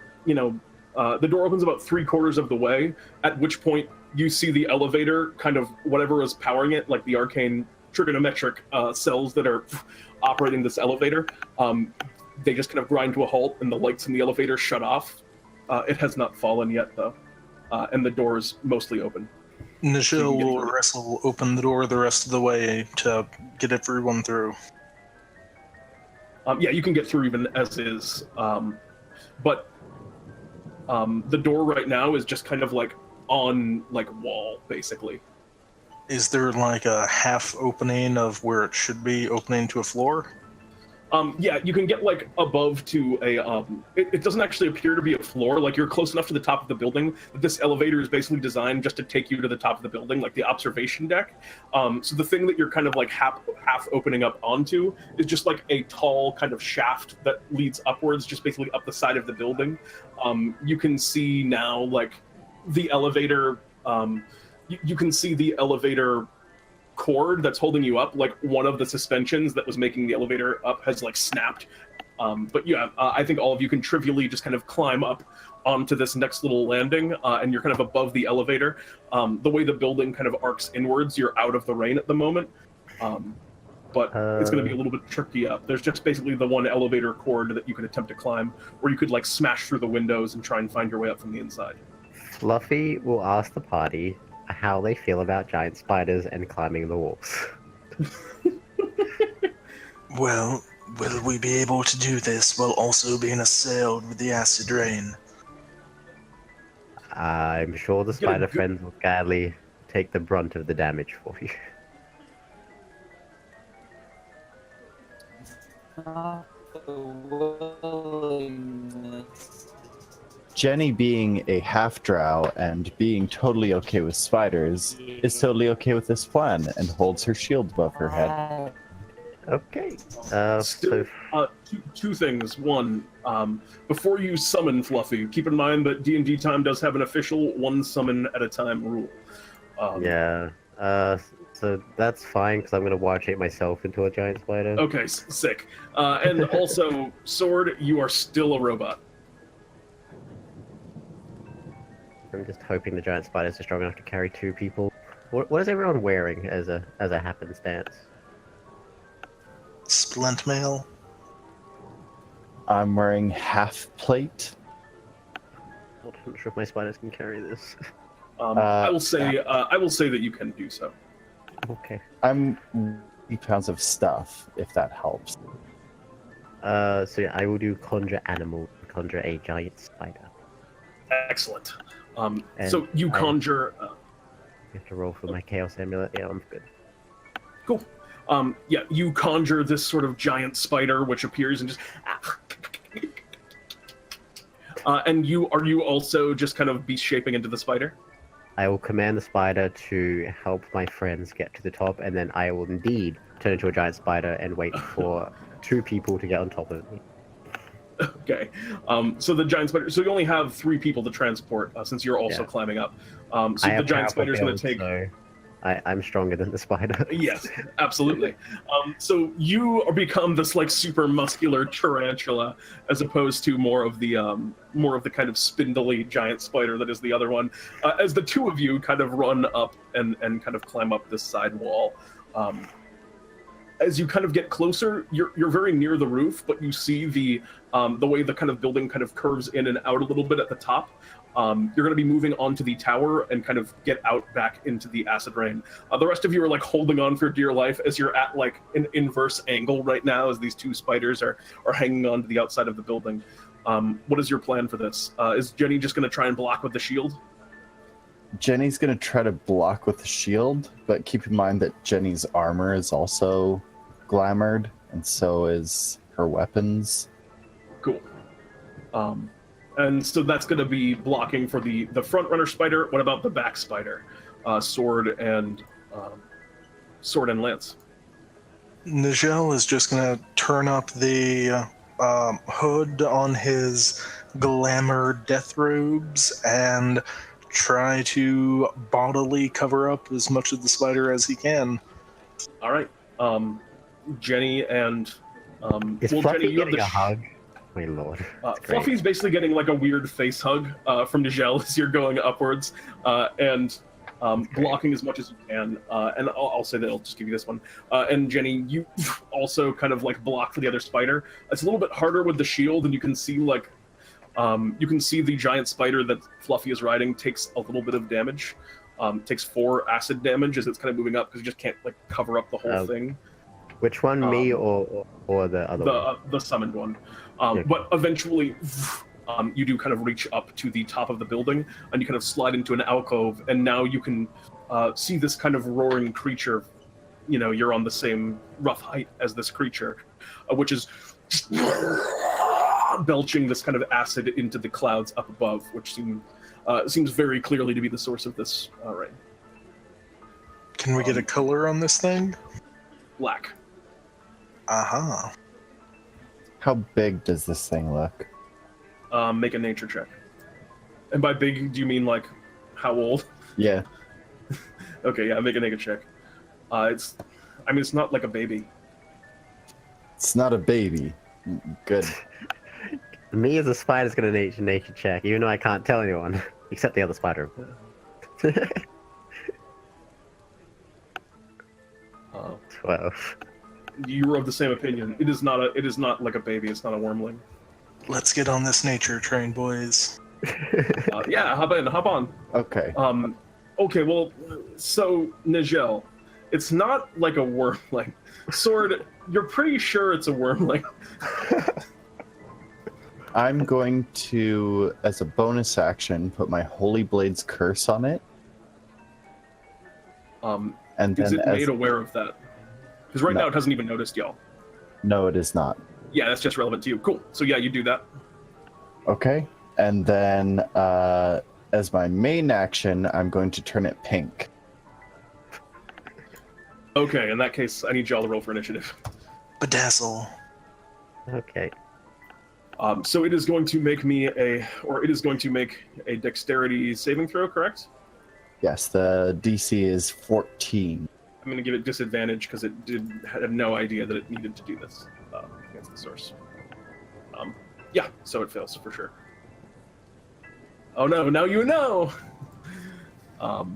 opens about 3/4 of the way, at which point you see the elevator kind of whatever is powering it, like the arcane trigonometric cells that are operating this elevator. They just kind of grind to a halt and the lights in the elevator shut off. It has not fallen yet though, and the door is mostly open. Nijel will open the door the rest of the way to get everyone through. Yeah, you can get through even as is, but the door right now is just kind of like on like wall basically. Is there like a half opening of where it should be opening to a floor? Yeah, you can get like above to a. It doesn't actually appear to be a floor. Like you're close enough to the top of the building that this elevator is basically designed just to take you to the top of the building, like the observation deck. So the thing that you're kind of like half opening up onto is just like a tall kind of shaft that leads upwards, just basically up the side of the building. You can see now like the elevator. You can see the elevator cord that's holding you up, like one of the suspensions that was making the elevator up has like snapped, But yeah, I think all of you can trivially just kind of climb up onto this next little landing, and you're kind of above the elevator. The way the building kind of arcs inwards, you're out of the rain at the moment. But it's going to be a little bit tricky up. There's just basically the one elevator cord that you could attempt to climb, or you could like smash through the windows and try and find your way up from the inside. Fluffy will ask the party how they feel about giant spiders and climbing the walls. Well, will we be able to do this while also being assailed with the acid rain? I'm sure the spider friends will gladly take the brunt of the damage for you. Jenny, being a half-drow and being totally okay with spiders, is totally okay with this plan and holds her shield above her head. Okay. Two things. One, before you summon Fluffy, keep in mind that DnDTime does have an official one summon at a time rule. Yeah. So that's fine, because I'm going to watch-shape myself into a giant spider. Okay, sick. And also, Sword, you are still a robot. I'm just hoping the giant spiders are strong enough to carry 2 people. What is everyone wearing as a happenstance? Splint mail? I'm wearing half plate. I'm not sure if my spiders can carry this. I will say that you can do so. Okay. I'm 3 pounds of stuff, if that helps. So yeah, I will do conjure animal, conjure a giant spider. Excellent. And So you conjure. You have to roll for my chaos amulet. Yeah, I'm good. Cool. Yeah, you conjure this sort of giant spider, which appears and just. And are you also just kind of beast shaping into the spider? I will command the spider to help my friends get to the top, and then I will indeed turn into a giant spider and wait for 2 people to get on top of me. Okay. So the giant spider. So you only have 3 people to transport, since you're also climbing up. So the giant spider is going to take. So I'm stronger than the spider. Yes, absolutely. So you become this like super muscular tarantula, as opposed to more of the kind of spindly giant spider that is the other one. As the 2 of you kind of run up and kind of climb up this side wall. As you kind of get closer, you're very near the roof, but you see the way the kind of building kind of curves in and out a little bit at the top. You're going to be moving onto the tower and kind of get out back into the acid rain. The rest of you are like holding on for dear life as you're at like an inverse angle right now, as these 2 spiders are hanging on to the outside of the building. What is your plan for this? Is Jenny just going to try and block with the shield? Jenny's going to try to block with the shield, but keep in mind that Jenny's armor is also glamoured, and so is her weapons. Cool. And so that's going to be blocking for the front runner spider. What about the back spider? Sword and lance. Nijel is just going to turn up the hood on his glamour death robes and try to bodily cover up as much of the spider as he can. All right. Jenny and Is Fluffy getting a hug? My lord. Fluffy's basically getting like a weird face hug from Nijel as you're going upwards, and blocking as much as you can. And I'll say that I'll just give you this one. And Jenny, you also kind of like block for the other spider. It's a little bit harder with the shield, and you can see like the giant spider that Fluffy is riding takes a little bit of damage. Takes 4 acid damage as it's kind of moving up because you just can't like cover up the whole thing. Which one, me or the other one? The summoned one. But eventually, you do kind of reach up to the top of the building, and you kind of slide into an alcove, and now you can see this kind of roaring creature. You know, you're on the same rough height as this creature, which is belching this kind of acid into the clouds up above, which seems very clearly to be the source of this rain. Can we get a color on this thing? Black. Uh-huh. How big does this thing look? Make a nature check. And by big, do you mean like how old? Yeah. Okay, yeah, make a nature check. It's not like a baby. It's not a baby. Good. Me as a spider is going to nature check, even though I can't tell anyone except the other spider. 12. You're of the same opinion. It is not like a baby. It's not a wormling. Let's get on this nature train, boys. Yeah, hop on. Okay. Okay, well, so Nijel, it's not like a wormling. Sword, you're pretty sure it's a wormling. I'm going to, as a bonus action, put my Holy Blade's curse on it. And Is then it made aware of that? Because right now it hasn't even noticed y'all. No, it is not. Yeah, that's just relevant to you. Cool. So yeah, you do that. Okay. And then, as my main action, I'm going to turn it pink. Okay, in that case, I need y'all to roll for initiative. Bedazzle. Okay. So it is going to make a dexterity saving throw, correct? Yes, the DC is 14. I'm going to give it disadvantage because it had no idea that it needed to do this against the source. Yeah, so it fails for sure. Oh no, now you know! All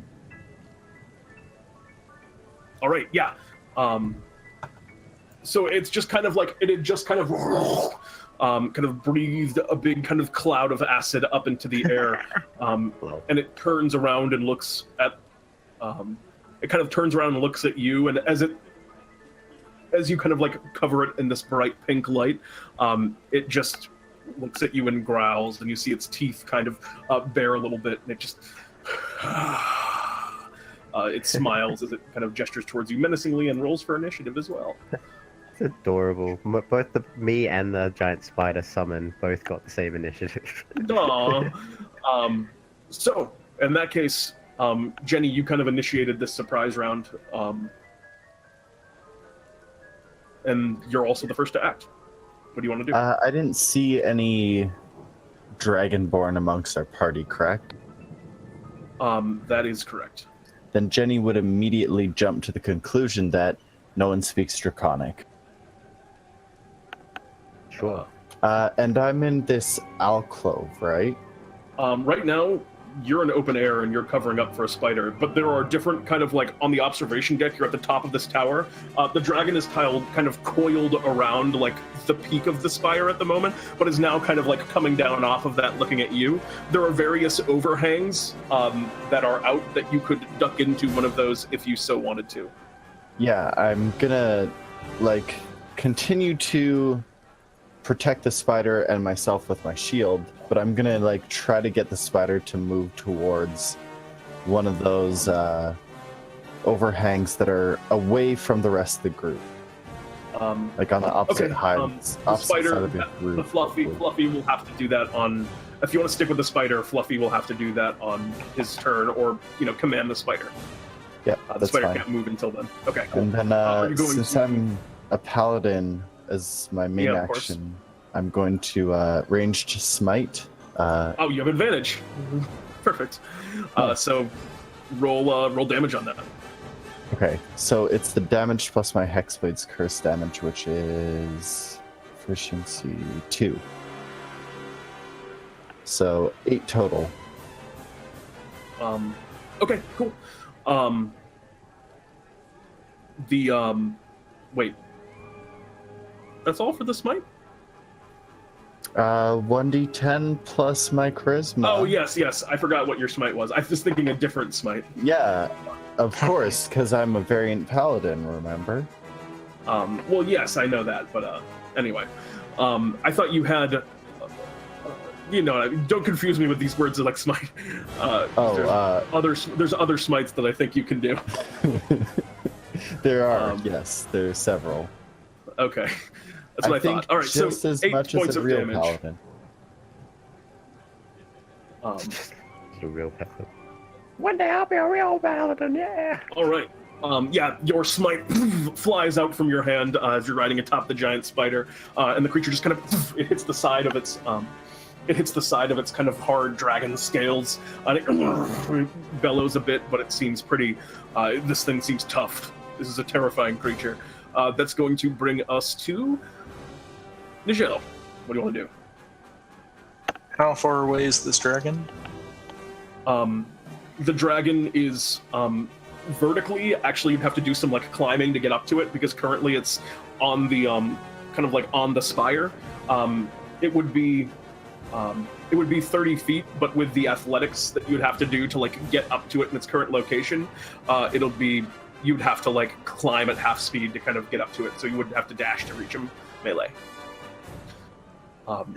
right, yeah. So it's just kind of like, it had just kind of breathed a big kind of cloud of acid up into the air. And it turns around and looks at, it kind of turns around and looks at you, and as you kind of like cover it in this bright pink light, it just looks at you and growls, and you see its teeth kind of bare a little bit, and it just it smiles as it kind of gestures towards you menacingly and rolls for initiative as well. It's adorable. Both me and the giant spider summon both got the same initiative. Aww. So in that case, Jenny, you kind of initiated this surprise round, and you're also the first to act. What do you want to do? I didn't see any Dragonborn amongst our party, correct? That is correct. Then Jenny would immediately jump to the conclusion that no one speaks Draconic. Sure. And I'm in this alcove, right? Right now, you're in open air and you're covering up for a spider, but there are different kind of like on the observation deck, you're at the top of this tower. The dragon is kind of coiled around like the peak of the spire at the moment, but is now kind of like coming down off of that looking at you. There are various overhangs that are out that you could duck into one of those if you so wanted to. Yeah, I'm gonna like continue to protect the spider and myself with my shield, but I'm gonna like try to get the spider to move towards one of those overhangs that are away from the rest of the group, like on the opposite the spider, side of the group. The Fluffy will have to do that on. If you want to stick with the spider, Fluffy will have to do that on his turn, or command the spider. Yeah, the that's spider fine. can't move until then. Okay, cool. And then since I'm a paladin as my main action, I'm going to ranged smite. Oh, you have advantage. Perfect. So roll damage on that. Okay, so it's the damage plus my Hexblade's curse damage, which is efficiency 2. So 8 total. Okay, cool. Wait. That's all for the smite? 1d10 plus my charisma. Oh, yes. I forgot what your smite was. I was thinking a different smite. Yeah, of course, because I'm a variant paladin, remember? Well, yes, I know that, but anyway. I thought you had... don't confuse me with these words like smite. There's other smites that I think you can do. There are, yes. There's several. Okay. That's what I thought. All right, just so as 8 much points as a of real damage. paladin. A real paladin. One day I'll be a real paladin, yeah! All right. Your smite flies out from your hand as you're riding atop the giant spider, and the creature just kind of it hits the side of its kind of hard dragon scales, and it bellows a bit, but it seems pretty. This thing seems tough. This is a terrifying creature. That's going to bring us to Nijel, what do you want to do? How far away is this dragon? The dragon is vertically. Actually, you'd have to do some like climbing to get up to it because currently it's on the kind of like on the spire. It would be 30 feet, but with the athletics that you'd have to do to like get up to it in its current location, you'd have to like climb at half speed to kind of get up to it. So you wouldn't have to dash to reach him melee.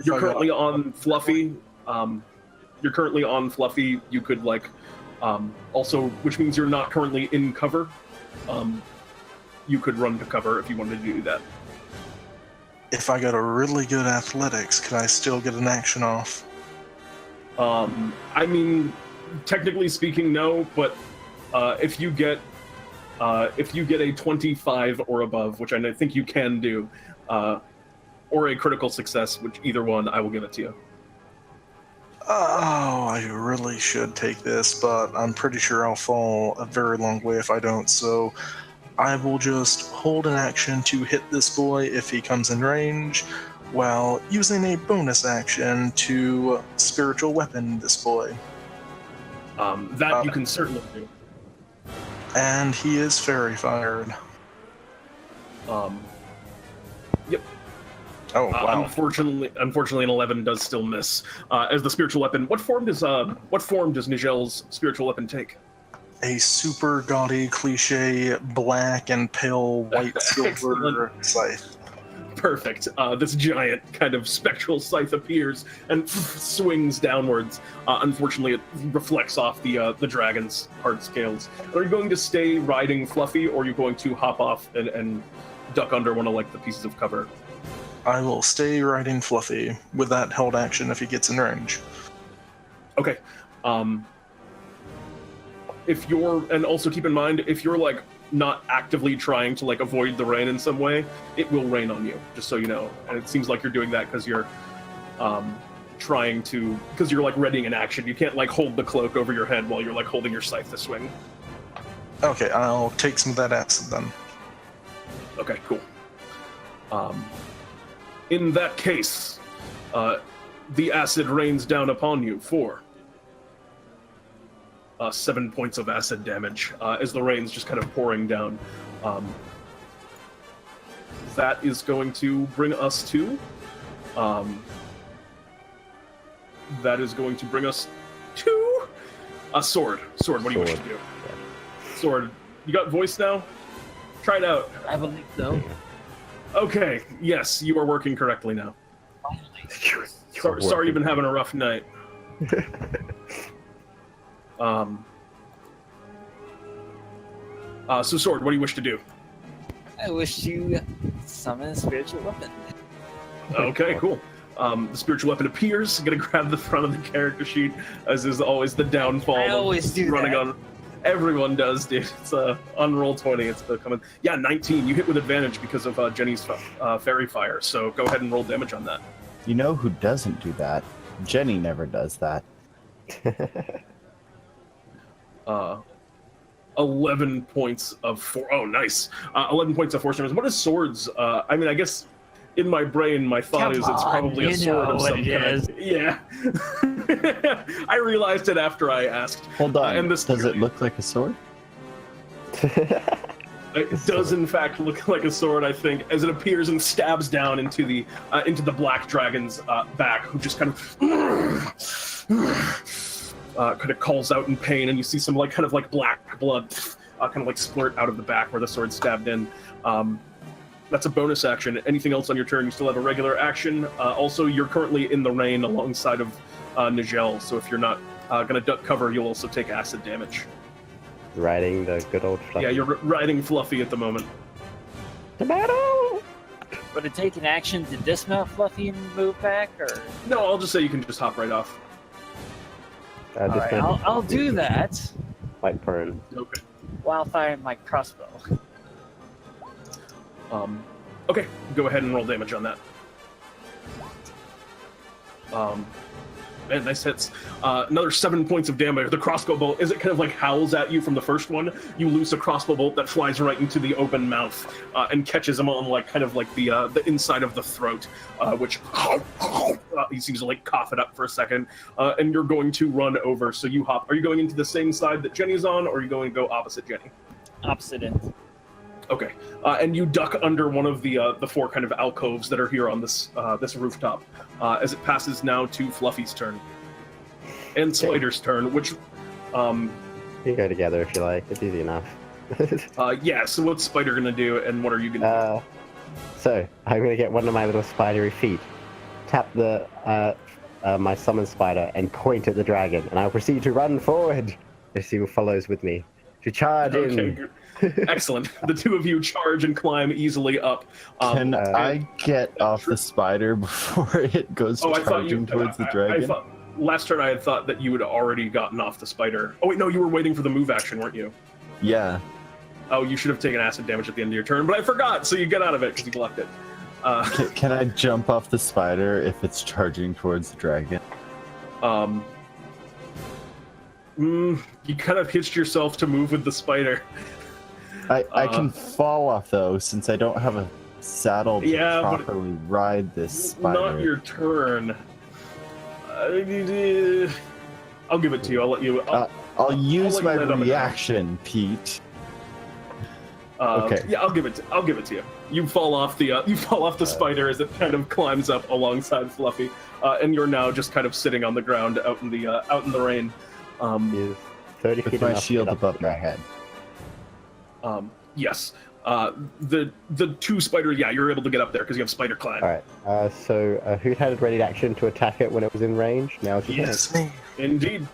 You're currently on Fluffy. You're currently on Fluffy. You could like also, which means you're not currently in cover. You could run to cover if you wanted to do that. If I got a really good athletics, could I still get an action off? I mean, technically speaking, no. But if you get a 25 or above, which I think you can do, or a critical success, which either one, I will give it to you. Oh, I really should take this, but I'm pretty sure I'll fall a very long way if I don't, so I will just hold an action to hit this boy if he comes in range, while using a bonus action to spiritual weapon this boy. That you can certainly do. And he is fairy fired. Yep. Oh, wow. Unfortunately, an 11 does still miss. As the spiritual weapon, what form does Nijel's spiritual weapon take? A super gaudy, cliche, black and pale white silver scythe. Perfect. This giant kind of spectral scythe appears and swings downwards. Unfortunately, it reflects off the dragon's hard scales. Are you going to stay riding Fluffy, or are you going to hop off and duck under one of like the pieces of cover? I will stay riding Fluffy with that held action if he gets in range. Okay. And also keep in mind, if you're like not actively trying to like avoid the rain in some way, it will rain on you, just so you know. And it seems like you're doing that because you're because you're like readying an action. You can't like hold the cloak over your head while you're like holding your scythe to swing. Okay, I'll take some of that acid then. Okay, cool. In that case, the acid rains down upon you for 7 points of acid damage as the rain's just kind of pouring down. That is going to bring us to... a sword. Sword, what do you wish to do? Sword. You got voice now? Try it out. I believe so. Okay, yes, you are working correctly now. Sorry you've been having a rough night. So Sword, what do you wish to do? I wish to summon a spiritual weapon. Okay, cool. The spiritual weapon appears. I'm gonna grab the front of the character sheet, as is always the downfall. I always do running that. on. Everyone does, dude. It's on roll 20. It's becoming 19. You hit with advantage because of Jenny's fairy fire. So go ahead and roll damage on that. You know who doesn't do that? Jenny never does that. 11 points of oh, nice. 11 points of force damage. What is swords? I mean, I guess in my brain, my thought is it's probably a sword of some kind. Yeah. I realized it after I asked. Hold on. And this Does it look like a sword? It does in fact look like a sword, I think, as it appears and stabs down into the black dragon's back, who just kind of calls out in pain, and you see some kind of black blood kind of splurt out of the back where the sword stabbed in. That's a bonus action. Anything else on your turn, you still have a regular action. Also, you're currently in the rain alongside of Nijel, so if you're not going to duck cover, you'll also take acid damage. Riding the good old Fluffy. Yeah, you're riding Fluffy at the moment. The battle! Would it take an action to dismount Fluffy and move back, or? No, I'll just say you can just hop right off. Alright, I'll do that. Like prone. Okay. While firing my crossbow. Okay, go ahead and roll damage on that. Man, nice hits. Another 7 points of damage. The crossbow bolt, as it kind of like howls at you from the first one, you loose a crossbow bolt that flies right into the open mouth and catches him on like kind of like the inside of the throat, which he seems to like cough it up for a second. And you're going to run over. So you hop. Are you going into the same side that Jenny's on, or are you going to go opposite Jenny? Opposite end. Okay, and you duck under one of the 4 kind of alcoves that are here on this this rooftop, as it passes now to Fluffy's turn and Spider's turn, which You go together if you like. It's easy enough. yeah. So what's Spider gonna do, and what are you gonna do? So I'm gonna get one of my little spidery feet, tap the my summon spider, and point at the dragon, and I'll proceed to run forward as he follows with me to charge in. Okay. Excellent. The two of you charge and climb easily up. Can I get off the spider before it goes charging towards the dragon? Last turn I had thought that you had already gotten off the spider. Oh wait, no, you were waiting for the move action, weren't you? Yeah. Oh, you should have taken acid damage at the end of your turn, but I forgot, so you get out of it because you blocked it. Can I jump off the spider if it's charging towards the dragon? You kind of hitched yourself to move with the spider. I can fall off though, since I don't have a saddle to properly ride this spider. Not your turn. I'll give it to you. I'll let you. I'll use my reaction, Pete. Okay. Yeah, I'll give it to you. You fall off the spider as it kind of climbs up alongside Fluffy, and you're now just kind of sitting on the ground out in the rain. 30 feet with my shield above my head. Yes. The 2 spiders, yeah, you're able to get up there because you have spider climb. Alright, so who had a ready action to attack it when it was in range? Now it's Yes, me. Indeed.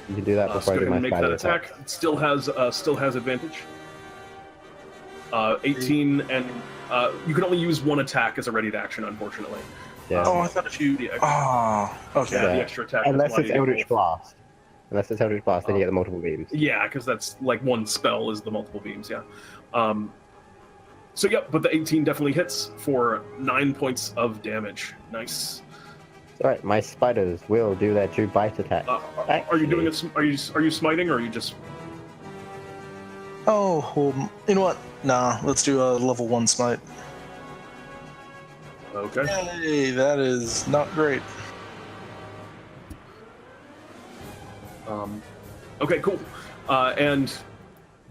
You can do that before I do my make spider that attack. It still has advantage. 18, and you can only use 1 attack as a ready action, unfortunately. Yeah. Oh, I thought if you... okay. Okay. Yeah, the extra attack. Unless it's Eldritch Blast. Unless it's Eldritch Blast, then you get the multiple beams. Yeah, because that's like 1 spell is the multiple beams, yeah. So, yep, but the 18 definitely hits for 9 points of damage. Nice. Alright, my spiders will do their 2 bite attacks. Are you doing it? Are you smiting, or are you just... Oh, well, you know what? Nah, let's do a level 1 smite. Okay. Hey, that is not great. Okay, cool. And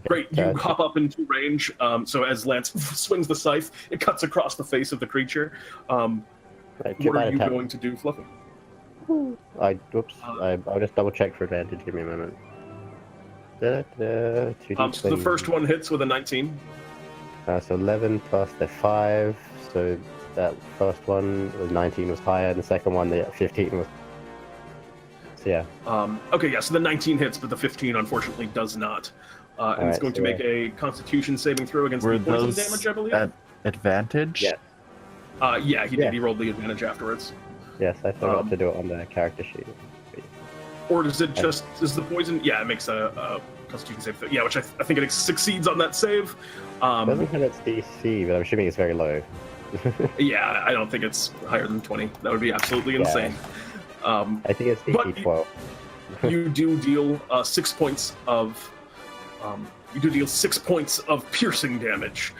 great, you hop up into range. So as Lance swings the scythe, it cuts across the face of the creature. Right, What are you going to do, Fluffy? I'll just double check for advantage. Give me a moment. So the first one hits with a 19. So 11 plus the 5. So that first one was 19 was higher, and the second one the 15 was. So yeah. Okay, yeah. So the 19 hits, but the 15 unfortunately does not. And it's going to make a Constitution saving throw against the poison damage, I believe. At advantage? Yeah. Yeah, he did. He rolled the advantage afterwards. Yes, I forgot to do it on the character sheet. Or does it just is the poison? Yeah, it makes a Constitution save. Yeah, which I think it succeeds on that save. Doesn't have its DC, but I'm assuming it's very low. Yeah, I don't think it's higher than 20. That would be absolutely insane. I think it's DC 12. You do deal 6 points of piercing damage,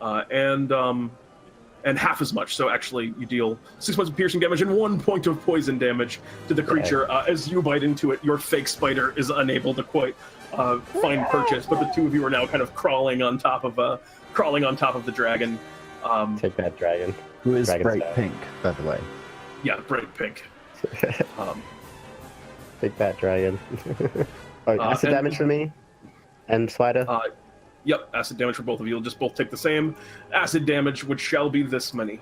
and half as much. So actually, you deal 6 points of piercing damage and 1 point of poison damage to the creature. As you bite into it, your fake spider is unable to quite find purchase, but the two of you are now kind of crawling on top of the dragon. Take that dragon. Who is Dragon bright Staab. pink, by the way? Yeah, bright pink. Take that dragon. Acid damage for me and spider. Yep, acid damage for both of you. You'll just both take the same acid damage, which shall be this many.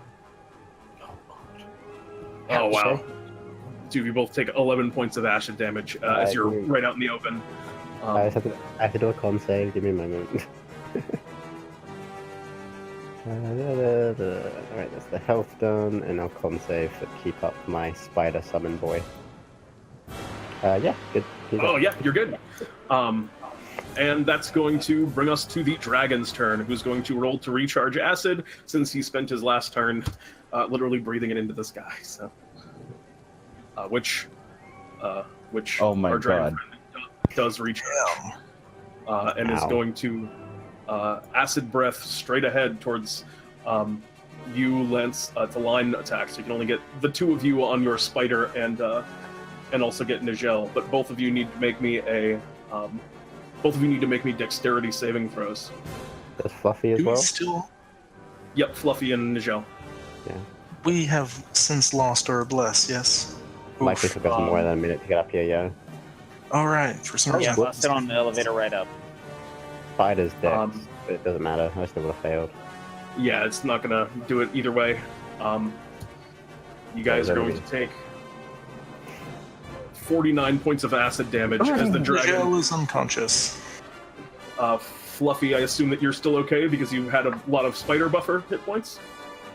Oh wow. Two of you both take 11 points of acid damage as you're right out in the open. I have to do a con save. Give me a moment. Alright, that's the health done, and I'll con save to keep up my spider summon boy. Yeah, good. Oh yeah, you're good. And that's going to bring us to the dragon's turn, who's going to roll to recharge acid, since he spent his last turn literally breathing it into the sky. So which Oh my our dragon God. friend does reach and is Ow. going to acid breath straight ahead towards you, Lance, to line attack. So you can only get the two of you on your spider and also get Nijel. But both of you need to make me dexterity saving throws. Does Fluffy as Do we well? still? Yep, Fluffy and Nijel. We have since lost our bless. Yes. Might be Oof. took us more than a minute to get up here, yeah. All right. For some Yeah, reason. I'll sit on the elevator right up. Spider's dex, Um, but it doesn't matter. I still would have failed. Yeah, it's not gonna do it either way. You guys are going to take 49 points of acid damage as the dragon. Nijel is unconscious. Fluffy, I assume that you're still okay because you had a lot of spider buffer hit points.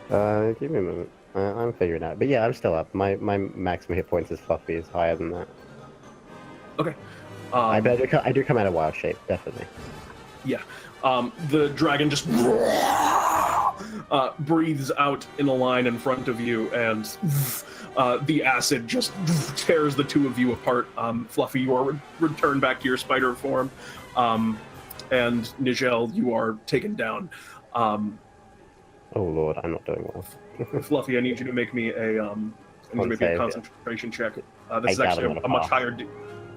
Give me a moment. I'm figuring it out. But yeah, I'm still up. My maximum hit points is Fluffy is higher than that. Okay. I do come out of wild shape, definitely. The dragon just breathes out in a line in front of you, and the acid just tears the two of you apart. Fluffy, you are returned back to your spider form, and Nijel, you are taken down. Oh lord, I'm not doing well. Fluffy, I need you to make me a concentration check. This is I got actually him on a a much pass. higher.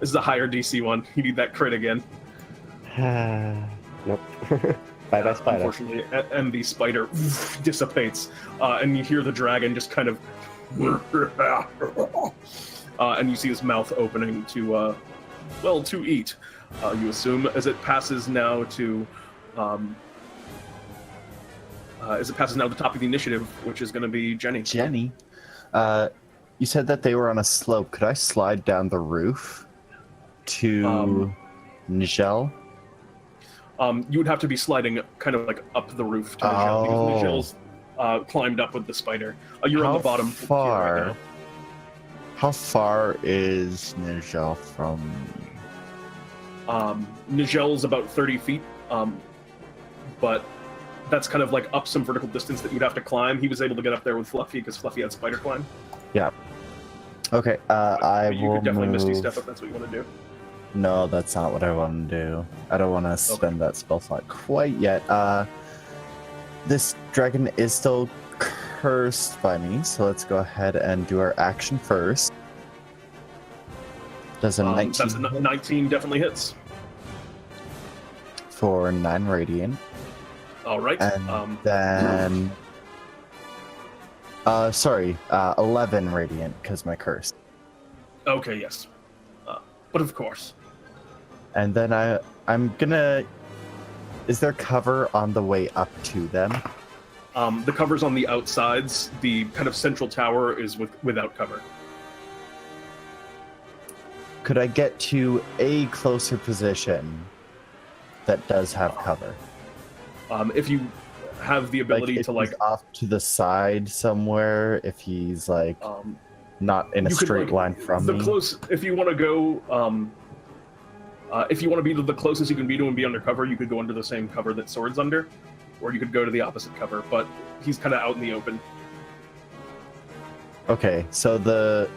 This is a higher DC one. You need that crit again. Nope. Bye bye spider. Unfortunately, and the spider dissipates, and you hear the dragon just kind of, and you see his mouth opening to eat. You assume as it passes now to, the top of the initiative, which is going to be Jenny. Jenny, you said that they were on a slope. Could I slide down the roof to Nijel? You would have to be sliding kind of like up the roof to Nijel because Nigel's climbed up with the spider. You're on the bottom far? right now. How far is Nijel from? Nigel's about 30 feet, but that's kind of like up some vertical distance that you'd have to climb. He was able to get up there with Fluffy because Fluffy had spider climb. Yeah. Okay. I You will could definitely move. Misty Step if that's what you want to do. No, that's not what I want to do. I don't want to spend that spell slot quite yet. This dragon is still cursed by me, so let's go ahead and do our action first. Does a 19 That's a 19 definitely hits. for 9 radiant, All right. and then 11 radiant because my curse. Okay, yes. But of course. And then I'm gonna. Is there cover on the way up to them? The cover's on the outsides. The kind of central tower is without cover. Could I get to a closer position that does have cover? If you have the ability if to he's off to the side somewhere, if he's like not in a you could, straight like, line from the me. if you want to go, if you want to be the closest you can be to him, be undercover, you could go under the same cover that Sword's under, or you could go to the opposite cover. But he's kind of out in the open. Okay, so the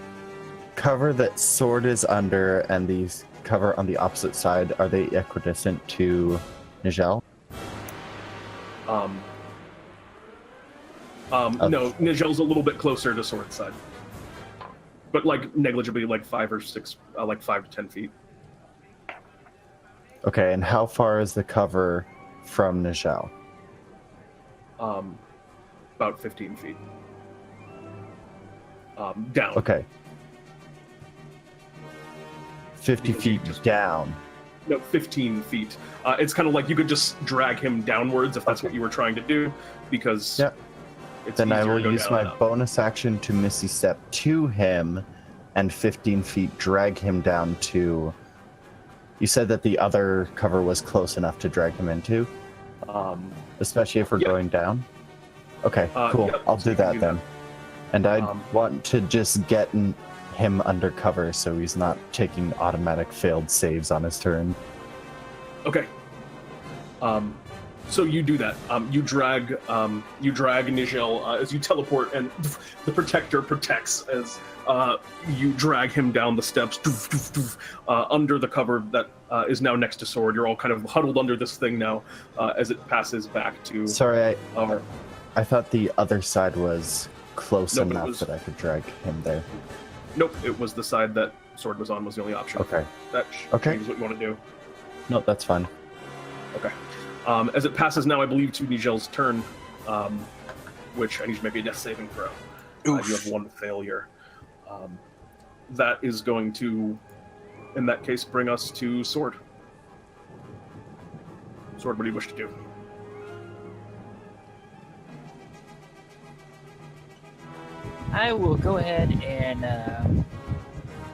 cover that Sword is under and the cover on the opposite side, are they equidistant to Nijel? No, Nigel's a little bit closer to Sword's side, but like negligibly, like 5 or 6, like 5 to 10 feet. Okay, and how far is the cover from Nijel? About 15 feet. Down. Okay. 50 Because you feet just- down. No, 15 feet. It's kind of like you could just drag him downwards if that's what you were trying to do, because Yep. it's Then I easier will to go use down my and up. bonus action to Misty Step to him and 15 feet drag him down to... You said that the other cover was close enough to drag him into, especially if we're Yeah. going down? Okay, cool. yeah, I'll so do you can that do then. And I Um, want to just get him under cover so he's not taking automatic failed saves on his turn. Okay. So you do that. You drag Nijel as you teleport, and the protector protects as you drag him down the steps under the cover that is now next to Sword. You're all kind of huddled under this thing now as it passes back to. Sorry, I thought the other side was close Nope, enough that I could drag him there. Nope, it was the side that Sword was on was the only option. Okay. That Okay. changes what you want to do. No, that's fine. Okay. As it passes now, I believe, to Nigel's turn, which I need to make a death saving throw. You have one failure. That is going to, in that case, bring us to Sword. Sword, what do you wish to do? I will go ahead and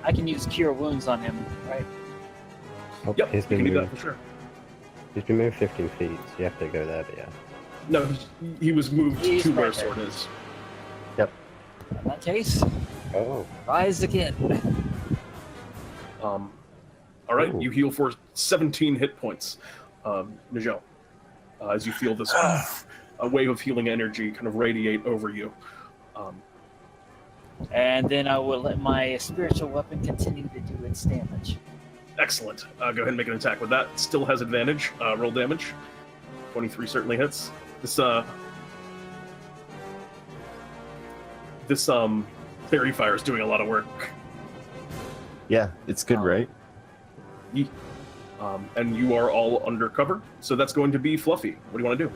I can use Cure Wounds on him, right? Oh, Yep, he's you been can do that moved. for sure. He's been moved 15 feet, so you have to go there, but yeah. No, he was moved He's to where right there. Sword is. In that case, Oh, rise again. All right, Ooh. you heal for 17 hit points, Nijel, as you feel this a wave of healing energy kind of radiate over you. And then I will let my spiritual weapon continue to do its damage. Excellent. Go ahead and make an attack with that. Still has advantage. Roll damage. 23 certainly hits. This fairy fire is doing a lot of work. Yeah, it's good, right? And you are all undercover, so that's going to be Fluffy. What do you want to do?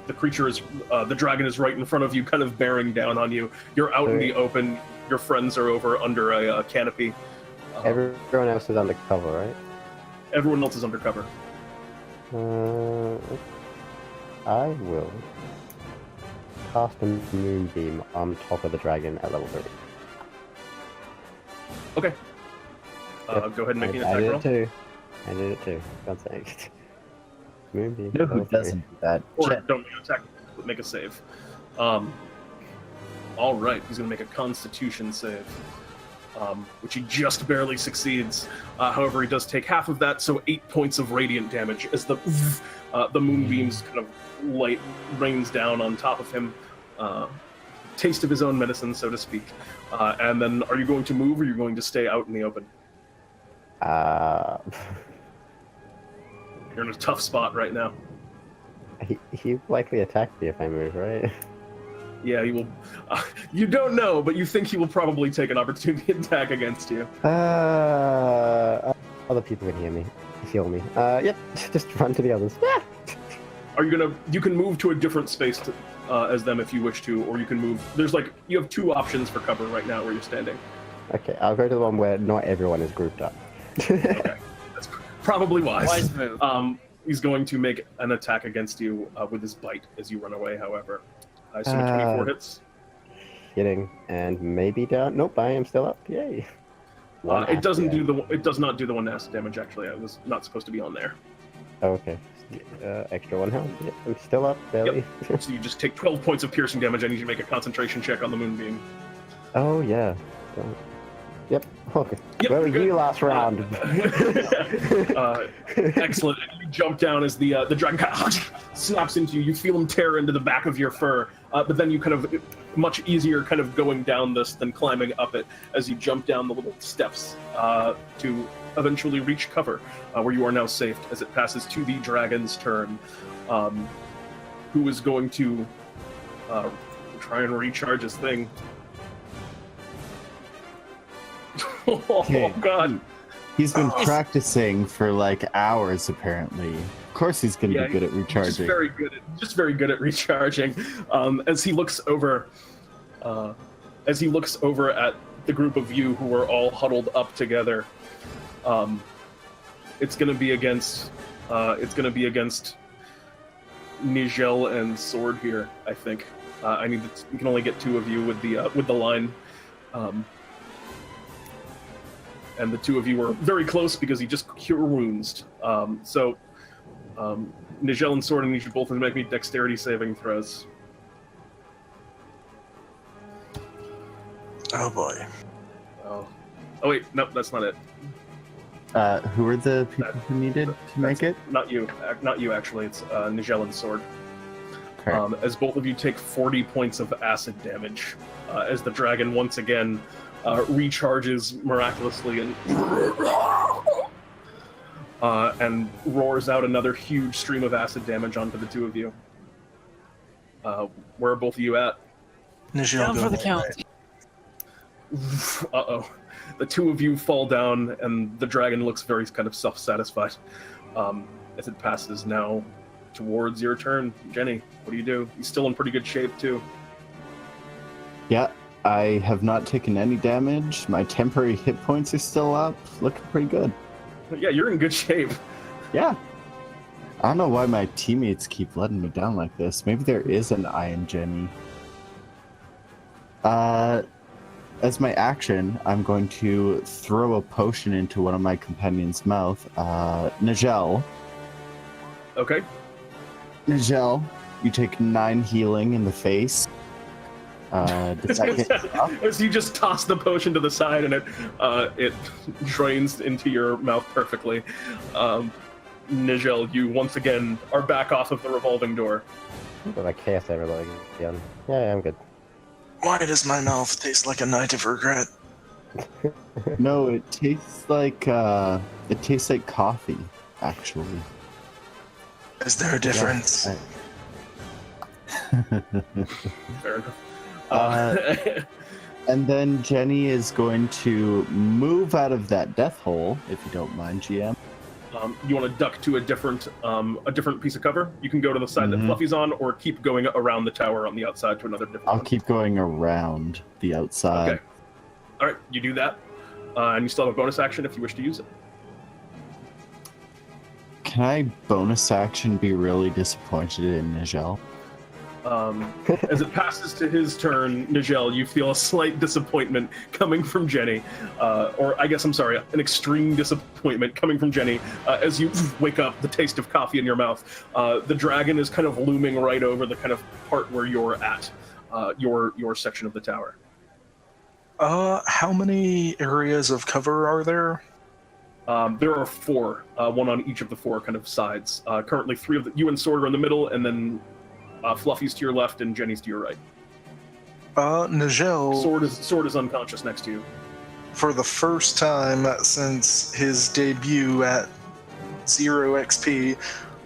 The creature is, the dragon is right in front of you, kind of bearing down on you. You're out in the open. Your friends are over under a canopy. everyone else is undercover, right? Everyone else is undercover. I will cast a moonbeam on top of the dragon at level 3. Okay. Yep. Go ahead and make an I attack did roll. it too. I did it too. God's sake. Moonbeam. You know who level 3. doesn't do that? Or Chet. don't make an attack, but make a save. All right, he's going to make a Constitution save, which he just barely succeeds. However, he does take half of that, so 8 points of radiant damage as the moonbeams kind of light rains down on top of him. Taste of his own medicine, so to speak. And then, are you going to move, or are you going to stay out in the open? You're in a tough spot right now. He likely attacked me if I move, right? Yeah, he will. You don't know, but you think he will probably take an opportunity attack against you. Other people can hear me. Feel me. Yep, just run to the others. Are you gonna? You can move to a different space as them if you wish to, or you can move. There's you have 2 options for cover right now where you're standing. Okay, I'll go to the one where not everyone is grouped up. Okay, that's probably wise. Wise move. He's going to make an attack against you with his bite as you run away. However, I assume 24 hits. Hitting and maybe down. Nope, I am still up. Yay. It doesn't do It does not do the 1 acid damage. Actually, I was not supposed to be on there. Oh, okay. Extra 1 health. Yep, I'm still up, barely. So you just take 12 points of piercing damage. I need you to make a concentration check on the moonbeam. Oh yeah. Yep. Okay. Yep, Where were good. you last round? Excellent. You jump down as the dragon kind of snaps into you. You feel him tear into the back of your fur, but then you kind of much easier kind of going down this than climbing up it as you jump down the little steps to eventually reach cover, where you are now safe as it passes to the dragon's turn, who is going to try and recharge his thing. Oh God! He's been practicing for like hours, apparently. Of course, he's going to be good at recharging. Just very good at recharging. As he looks over, at the group of you who are all huddled up together, it's going to be against Nijel and Sword here. I think you can only get 2 of you with the line. And the 2 of you are very close because he just cure wounds. So Nijel and Sword, I need you both to make me dexterity saving throws. Oh boy. Oh wait, nope, that's not it. Who are the people who needed to make it? Not you actually. It's Nijel and Sword. Okay. As both of you take 40 points of acid damage, as the dragon once again recharges miraculously and roars out another huge stream of acid damage onto the two of you. Where are both of you at? Nijel, Down go for the that count. way. Uh-oh. The two of you fall down, and the dragon looks very kind of self-satisfied as it passes now towards your turn. Jenny, what do you do? He's still in pretty good shape, too. Yeah, I have not taken any damage. My temporary hit points are still up. Looking pretty good. But yeah, you're in good shape. Yeah. I don't know why my teammates keep letting me down like this. Maybe there is an I in Jenny. As my action, I'm going to throw a potion into one of my companions' mouth. Nijel. Okay. Nijel, you take 9 healing in the face. Does that get you up? As you just toss the potion to the side, and it drains into your mouth perfectly. Nijel, you once again are back off of the revolving door. But I cast everybody again. Yeah, I'm good. Why does my mouth taste like a night of regret? No, it tastes like coffee, actually. Is there a difference? Fair enough. And then Jenny is going to move out of that death hole, if you don't mind, GM. You want to duck to a different piece of cover? You can go to the side that Fluffy's on, or keep going around the tower on the outside to another different I'll one. keep going around the outside. Okay. All right, you do that, and you still have a bonus action if you wish to use it. Can I bonus action be really disappointed in Nijel? As it passes to his turn, Nijel, you feel a slight disappointment coming from Jenny, or I guess I'm sorry, an extreme disappointment coming from Jenny as you wake up, the taste of coffee in your mouth. The dragon is kind of looming right over the kind of part where you're at, your section of the tower. How many areas of cover are there? There are 4, one on each of the 4 kind of sides. Currently 3 of you and Sword are in the middle, and then Fluffy's to your left and Jenny's to your right. Nijel, Sword is unconscious next to you. for the first time since his debut at 0 XP,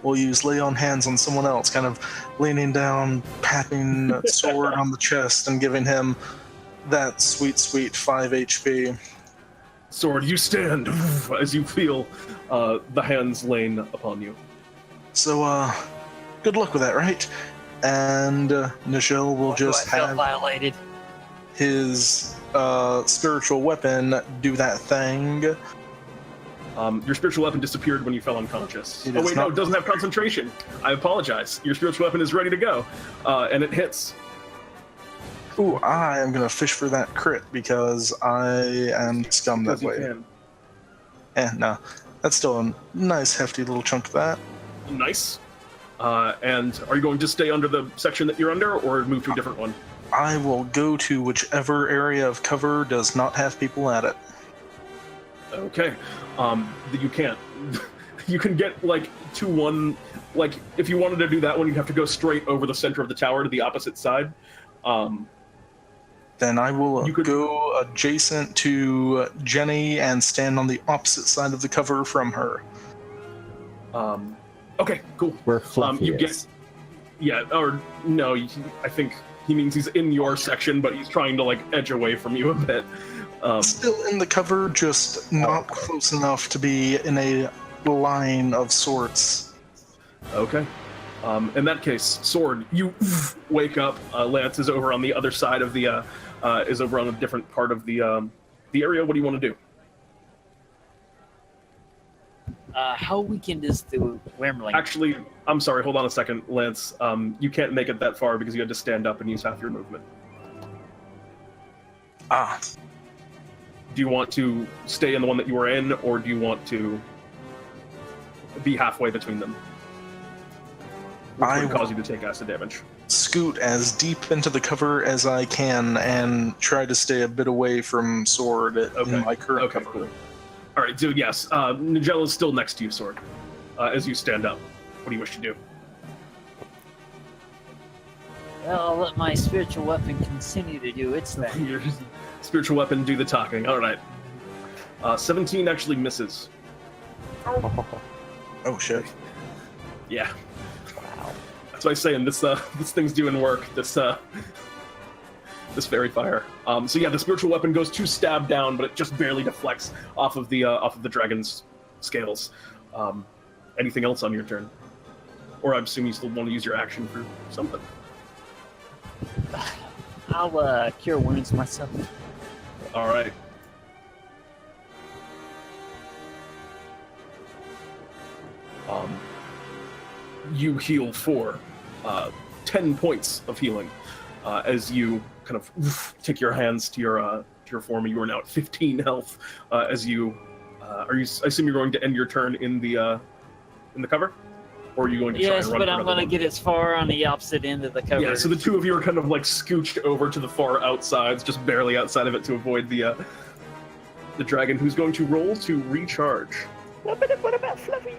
will use lay on hands on someone else, kind of leaning down, patting Sword on the chest and giving him that sweet, sweet 5 HP. Sword, you stand as you feel the hands laying upon you. So, good luck with that, right? And Nijel will just I feel have violated. his spiritual weapon do that thing. Your spiritual weapon disappeared when you fell unconscious. It Oh is wait, no, not- it doesn't have concentration. I apologize. Your spiritual weapon is ready to go, and it hits. Ooh, I am gonna fish for that crit because I am scum that Because you way. can. No. That's still a nice hefty little chunk of that. Nice. And are you going to stay under the section that you're under, or move to a different one? I will go to whichever area of cover does not have people at it. Okay. You can't. You can get like to one. Like if you wanted to do that one, you'd have to go straight over the center of the tower to the opposite side. Then I will You could- go adjacent to Jenny and stand on the opposite side of the cover from her. Okay, cool. Where Fluffy you is. Yeah, or no, I think he means he's in your section, but he's trying to like edge away from you a bit. Still in the cover, just not close enough to be in a line of sorts. Okay. In that case, Sword, you wake up. Lance is over on the other side of the, is over on a different part of the area. What do you want to do? How weakened is the Wormling? Actually, I'm sorry. Hold on a second, Lance. You can't make it that far because you had to stand up and use half your movement. Ah, Do you want to stay in the one that you were in, or do you want to be halfway between them? Which I would will- cause you to take acid damage. scoot as deep into the cover as I can and try to stay a bit away from Sword in my current Okay, cover. cool. All right, dude. Yes, Nijel is still next to you, Sword. As you stand up, what do you wish to do? Well, I'll let my spiritual weapon continue to do its thing. Your spiritual weapon do the talking. All right. 17 actually misses. Oh shit. Yeah. Wow. That's why I'm saying this thing's doing work. This fairy fire. So yeah, the spiritual weapon goes to stab down, but it just barely deflects off of the dragon's scales. Anything else on your turn? Or I'm assuming you still want to use your action for something. I'll cure wounds myself. All right. You heal for 10 points of healing as you kind of take your hands to your form. You are now at 15 health. As you I assume you're going to end your turn in the cover, or are you going to try Yes, and run but for I'm another going to one? get as far on the opposite end of the cover. Yeah, so the two of you are kind of like scooched over to the far outsides, just barely outside of it to avoid the dragon, who's going to roll to recharge. No, but what about Fluffy?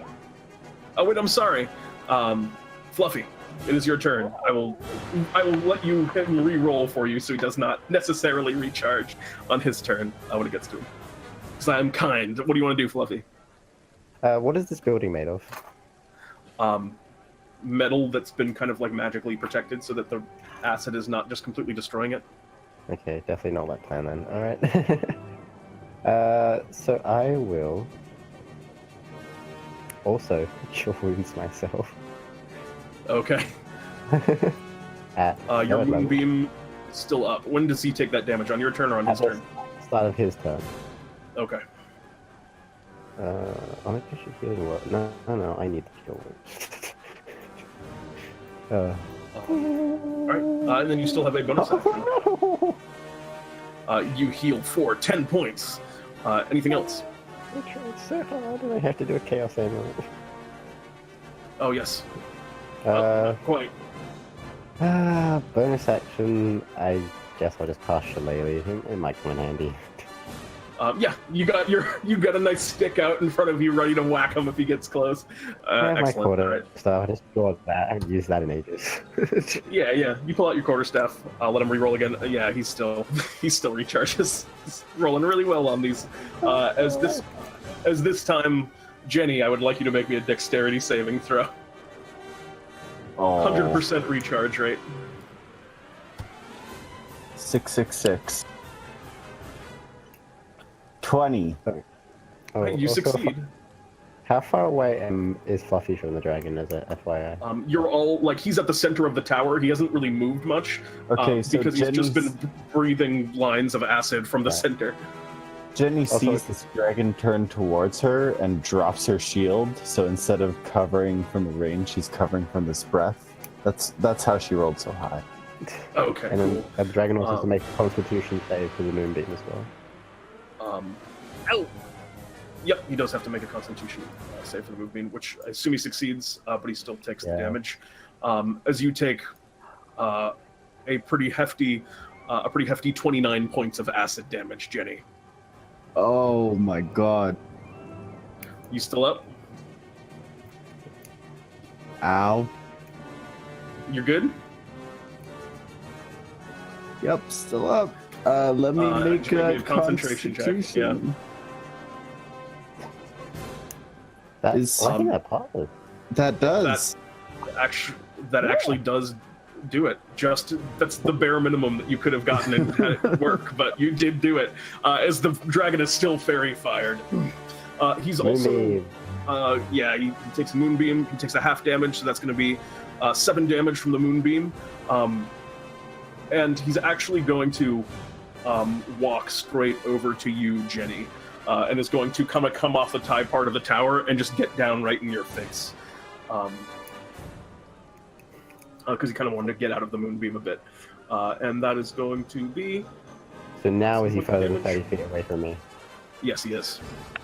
Oh wait, I'm sorry. Fluffy, it is your turn. I will let him re-roll for you so he does not necessarily recharge on his turn when it gets to him. Because I am kind. What do you want to do, Fluffy? What is this building made of? Metal that's been kind of like magically protected so that the acid is not just completely destroying it. Okay, definitely not that plan then. Alright. So I will also cure wounds myself. Okay. At Your third level. moonbeam is still up. When does he take that damage? On your turn or on his At the turn? start of his turn. Okay. I guess you're healing what? No, I need the cure wounds. Alright, and then you still have a bonus action. You heal for 10 points. Anything else? I tried so hard and I have to do a chaos aim on it. Oh, yes. Uh, Quite. bonus action, I guess I'll just cast Shillelagh. It might come in handy. Yeah, you got a nice stick out in front of you, ready to whack him if he gets close. I have my Excellent. quarter, Alright. so I just draw that. I haven't used that in ages. Yeah. You pull out your quarterstaff. I'll let him re-roll again. Yeah, he still recharges. He's rolling really well on these. As this time, Jenny, I would like you to make me a dexterity saving throw. 100% recharge rate. 666. 20. Oh, You also, succeed. How far away is Fluffy from the dragon, as a FYI? You're all like he's at the center of the tower. He hasn't really moved much. Okay, so because he's just Jenny's- been breathing lines of acid from the Right. center. Jenny Also- sees this dragon turn towards her and drops her shield. So instead of covering from the rain, she's covering from this breath. That's how she rolled so high. Okay, And then cool. the dragon also has to make a Constitution save for the moonbeam as well. Oh, Yep, he does have to make a Constitution save for the moonbeam, which I assume he succeeds, but he still takes the Yeah. damage. As you take a pretty hefty 29 points of acid damage, Jenny. Oh my god. You still up? Ow. You're good? Yep, still up. Let me make just make me a a concentration check, Constitution. That, Is- I think that passes. That does. Actually does do it. That's the bare minimum that you could have gotten and had it work, but you did do it. As the dragon is still fairy fired. He's also Moonbeam. he takes a moonbeam. He takes a half damage, so that's going to be 7 damage from the moonbeam. And he's actually going to walk straight over to you, Jenny, and is going to come off the tie part of the tower and just get down right in your face. Because he kind of wanted to get out of the moonbeam a bit. And that is going to be... So now is he What further than damage? 30 feet away from me? Yes, he is.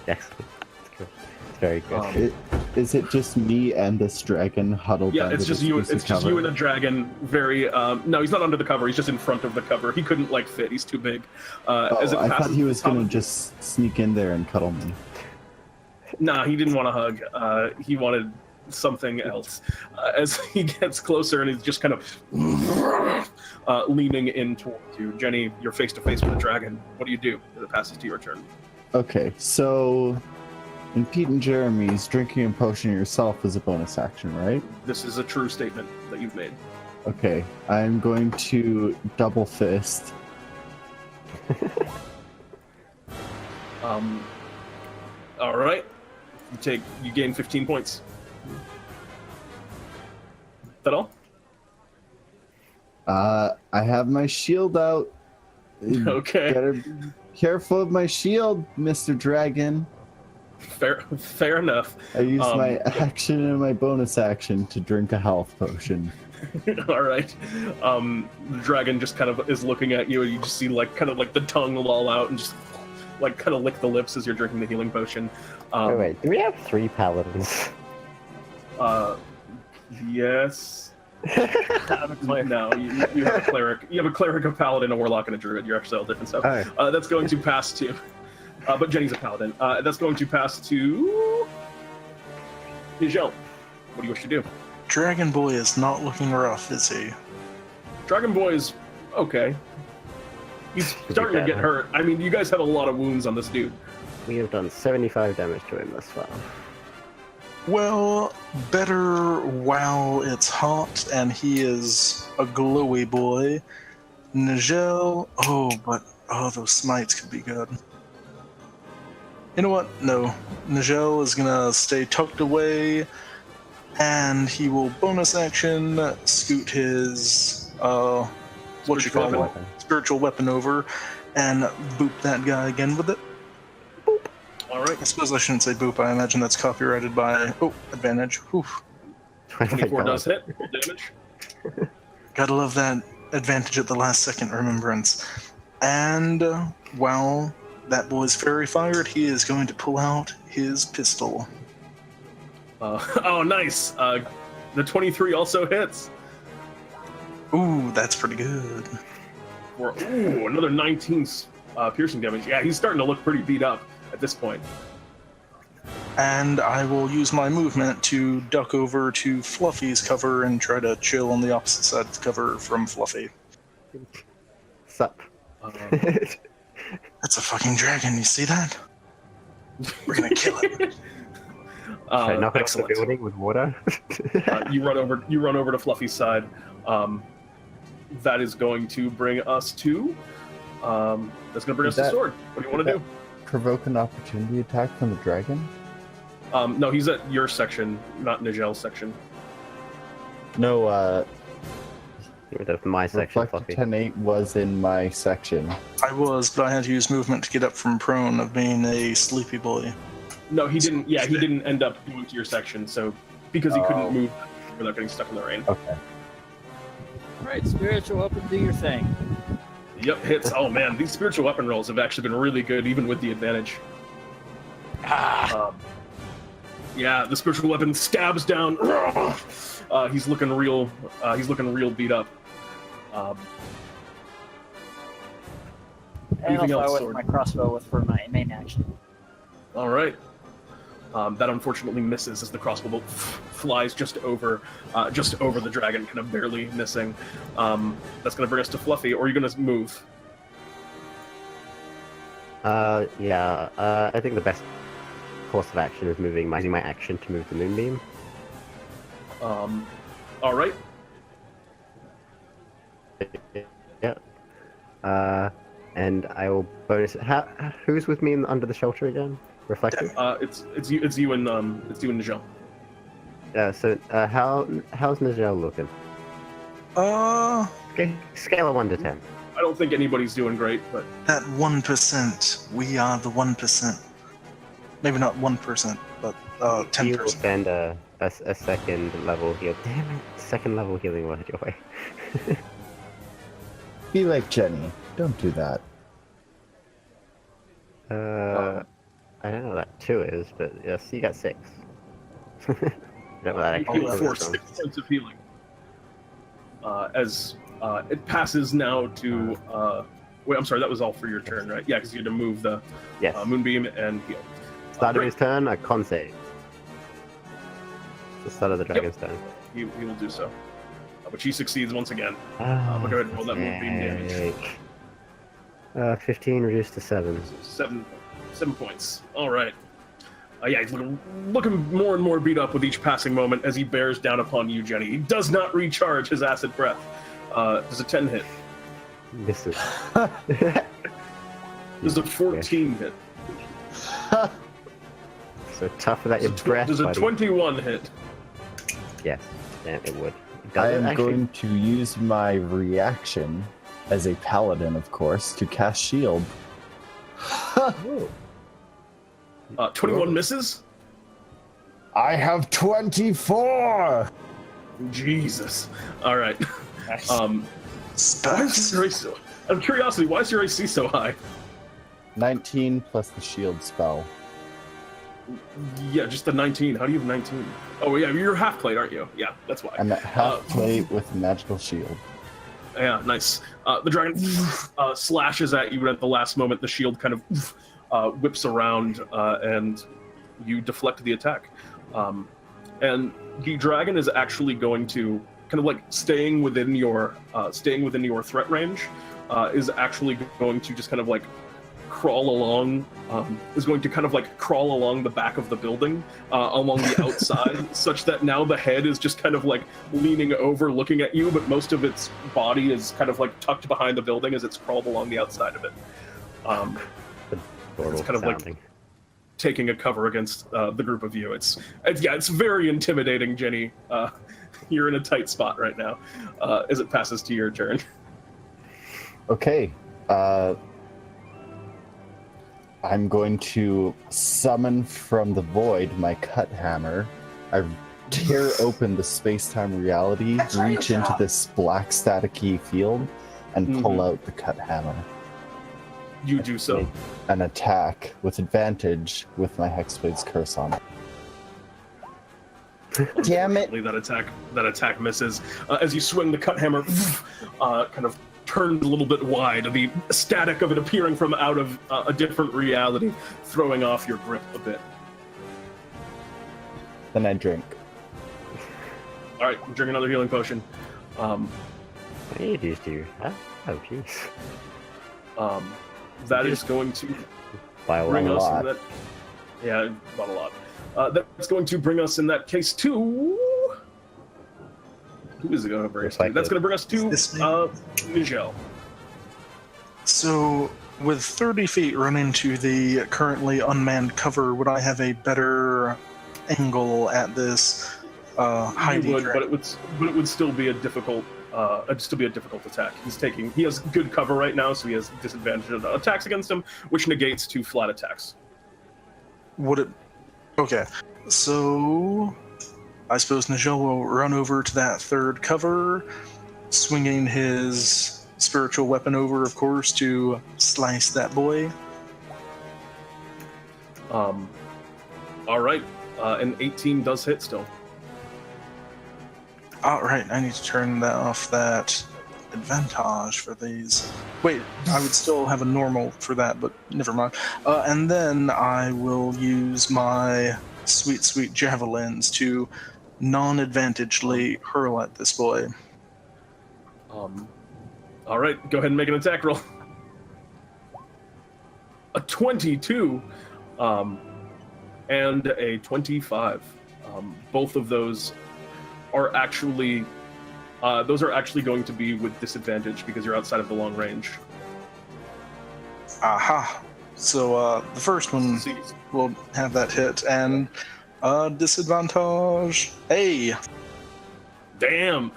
Excellent. That's good. It's very good. Is it just me and this dragon huddled Yeah, under it's just this you. piece of It's just you cover? and a dragon. Very. No, he's not under the cover. He's just in front of the cover. He couldn't fit. He's too big. Oh, As it I thought passes he the was top gonna of- just sneak in there and cuddle me. Nah, he didn't want a hug. He wanted something else. As he gets closer and he's just kind of leaning in towards you. Jenny, you're face to face with a dragon. What do you do as it passes to your turn? Okay, so in Pete and Jeremy's, drinking a potion yourself is a bonus action, right? This is a true statement that you've made. Okay, I'm going to double fist. All right. You gain 15 points. That all? I have my shield out. Okay. Better be careful of my shield, Mr. Dragon. Fair enough. I use my action and my bonus action to drink a health potion. All right. The dragon just kind of is looking at you, and you just see kind of the tongue loll out and just kind of lick the lips as you're drinking the healing potion. Wait, do we have 3 paladins? Yes. Have a cleric. No, you have a cleric. You have a cleric, a paladin, a warlock, and a druid. You're actually all different stuff. All right. That's going to pass to. But Jenny's a paladin. That's going to pass to Nijel. What do you wish to do? Dragon Boy is not looking rough, is he? Dragon Boy is okay. He's starting to get hurt. I mean, you guys have a lot of wounds on this dude. We have done 75 damage to him thus far. Well, better while it's hot and he is a glowy boy. Nijel, those smites could be good. You know what? No. Nijel is gonna stay tucked away, and he will bonus action scoot his spiritual weapon over and boop that guy again with it. Boop. All right. I suppose I shouldn't say boop. I imagine that's copyrighted by advantage. Oof. 24 does hit. Roll damage. Gotta love that advantage at the last second remembrance. And while that boy's fairy fired, he is going to pull out his pistol. Oh, nice. The 23 also hits. Ooh, that's pretty good. Another 19 piercing damage. Yeah, he's starting to look pretty beat up at this point. And I will use my movement to duck over to Fluffy's cover and try to chill on the opposite side of the cover from Fluffy. Sup? That's a fucking dragon, you see that? We're gonna kill it. Should I knock it off the Excellent. building with water? You run over to Fluffy's side. That is going to bring us to. That's going to bring us to sword. What do you want to do? Provoke an opportunity attack from the dragon? No, he's at your section, not Nigel's section. No, That's my section, Reflected Fluffy. 10-8 was in my section. I was, but I had to use movement to get up from prone of being a sleepy boy. No, he didn't. Yeah, he didn't end up going to your section. So because he couldn't move without getting stuck in the rain. Okay. All right, spiritual weapon, do your thing. Yep, hits. Oh man, these spiritual weapon rolls have actually been really good, even with the advantage. Yeah, the spiritual weapon stabs down. He's looking real. He's looking real beat up. And Anything I'll else, fire with Sword? my crossbow for my main action. All right. That unfortunately misses as the crossbow bolt flies just over the dragon, kind of barely missing. That's going to bring us to Fluffy. Or are you going to move? I think the best course of action is using my action to move the moonbeam. All right. Yeah. And I will bonus. Who's with me under the shelter again? Reflective. It's you and Nijel. Yeah. So how's Nijel looking? Okay. Scale of 1 to 10. I don't think anybody's doing great, but That 1%, we are the 1%. Maybe not 1%, but You will 10%. spend a second level heal. Damn it! Second level healing word your way. Be like Jenny. Don't do that. I don't know what that 2 is, but yes, you got 6. I don't know what that you actually heal for is. 6 points of healing. As it passes now to. Wait, I'm sorry. That was all for your turn, right? Yeah, because you had to move the Yes. moonbeam and heal. start of his turn, a con save. It's the start of the dragon's turn. He will do so. But she succeeds once again. Oh, Go ahead and roll that moonbeam damage. 15 reduced to 7. 7 points. All right. Yeah, he's looking more and more beat up with each passing moment as he bears down upon you, Jenny. He does not recharge his acid breath. Does a 10 hit? Misses. Does a 14 hit? So tough that your breath, Does a buddy. 21 hit? Yes, damn, it would. I am going to use my reaction as a paladin, of course, to cast shield. 21 misses? I have 24! Jesus. All right. Nice. Why is your AC, out of curiosity, why is your AC so high? 19 plus the shield spell. Yeah, just the 19. How do you have 19? Oh, yeah, you're half plate, aren't you? Yeah, that's why. I'm at half plate with magical shield. Yeah, nice. The dragon slashes at you, but at the last moment, the shield kind of whips around, and you deflect the attack. And the dragon is actually going to kind of like staying within your threat range. Is actually going to just kind of like crawl along. Is going to kind of like crawl along the back of the building, along the outside, such that now the head is just kind of like leaning over, looking at you, but most of its body is kind of like tucked behind the building as it's crawled along the outside of it. It's kind of like taking a cover against the group of you. It's very intimidating, Jenny. You're in a tight spot right now as it passes to your turn. Okay. I'm going to summon from the void my cut hammer. I tear open the space-time reality, reach into this black staticky field, and pull out the cut hammer. You do so. An attack with advantage with my Hexblade's curse on it. Damn it! That attack misses. As you swing the cut hammer, kind of turned a little bit wide, the static of it appearing from out of a different reality, throwing off your grip a bit. Then I drink. All right, drink another healing potion. What do you do to you? Huh? Oh, jeez. That is going to By a bring us lot. in that. Yeah, about a lot. That's going to bring us in that case to. Who is it going to bring us to? That's going to bring us to Nijel. So, with 30 feet running to the currently unmanned cover, would I have a better angle at this high You would, dragon? but it would still be a difficult. It'd still be a difficult attack. He has good cover right now, so he has disadvantage of attacks against him, which negates 2 flat attacks. Would it? Okay, so I suppose Nijel will run over to that third cover, swinging his spiritual weapon over, of course, to slice that boy. All right, an 18 does hit still. All right, I need to turn that off. That advantage for these. Wait, I would still have a normal for that, but never mind. And then I will use my sweet javelins to non-advantagely hurl at this boy. All right, go ahead and make an attack roll. A 22, and a 25. Both of those are actually going to be with disadvantage because you're outside of the long range. Aha. So the first one will have that hit, and disadvantage. Hey! Damn.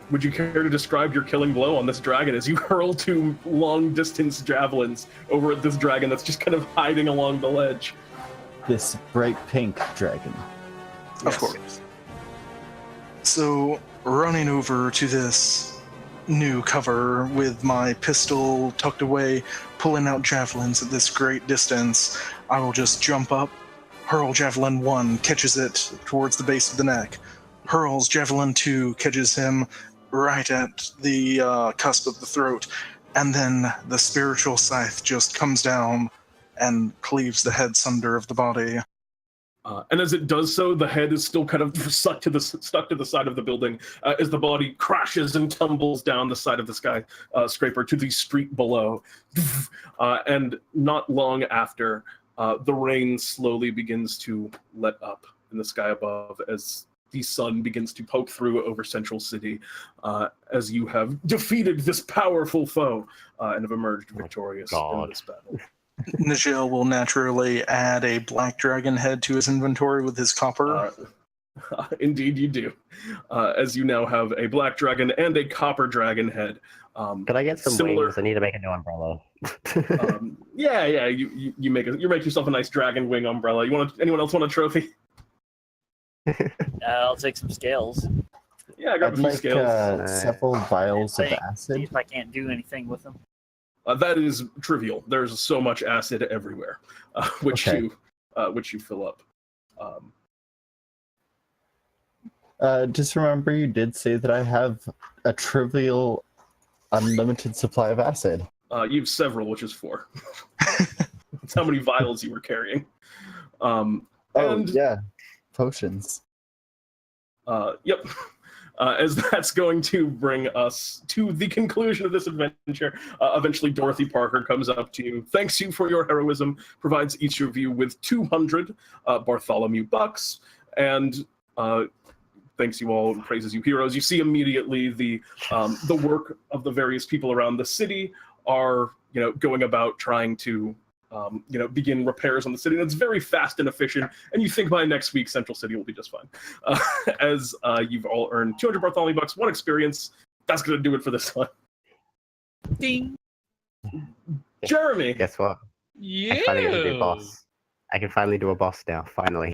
Would you care to describe your killing blow on this dragon as you hurl 2 long-distance javelins over at this dragon that's just kind of hiding along the ledge? This bright pink dragon. Of course. So, running over to this new cover with my pistol tucked away, pulling out javelins at this great distance, I will just jump up, hurl javelin 1, catches it towards the base of the neck, hurls javelin 2, catches him right at the cusp of the throat, and then the spiritual scythe just comes down and cleaves the head sunder of the body. And as it does so, the head is still kind of stuck to the side of the building as the body crashes and tumbles down the side of the skyscraper to the street below. And not long after, the rain slowly begins to let up in the sky above as the sun begins to poke through over Central City, as you have defeated this powerful foe and have emerged victorious in this battle. Nijel will naturally add a black dragon head to his inventory with his copper. Indeed, you do. As you now have a black dragon and a copper dragon head. Could I get some wings? I need to make a new umbrella. Yeah. You make yourself a nice dragon wing umbrella. Anyone else want a trophy? I'll take some scales. Yeah, I grab a few scales. Several vials of See acid. if I can't do anything with them. That is trivial. There's so much acid everywhere, which you fill up. Just remember, you did say that I have a trivial, unlimited supply of acid. You have several, which is 4. That's how many vials you were carrying. Yeah, potions. Yep. As that's going to bring us to the conclusion of this adventure. Eventually, Dorothy Parker comes up to you, thanks you for your heroism, provides each of you with 200 Bartholomew bucks, and thanks you all and praises you heroes. You see immediately the work of the various people around the city are going about trying to begin repairs on the city. And it's very fast and efficient. And you think by next week, Central City will be just fine. As you've all earned 200 Bartholomew bucks, 1 experience. That's going to do it for this one. Ding. Jeremy. Guess what? Yeah. I finally get to do boss. I can finally do a boss now, finally.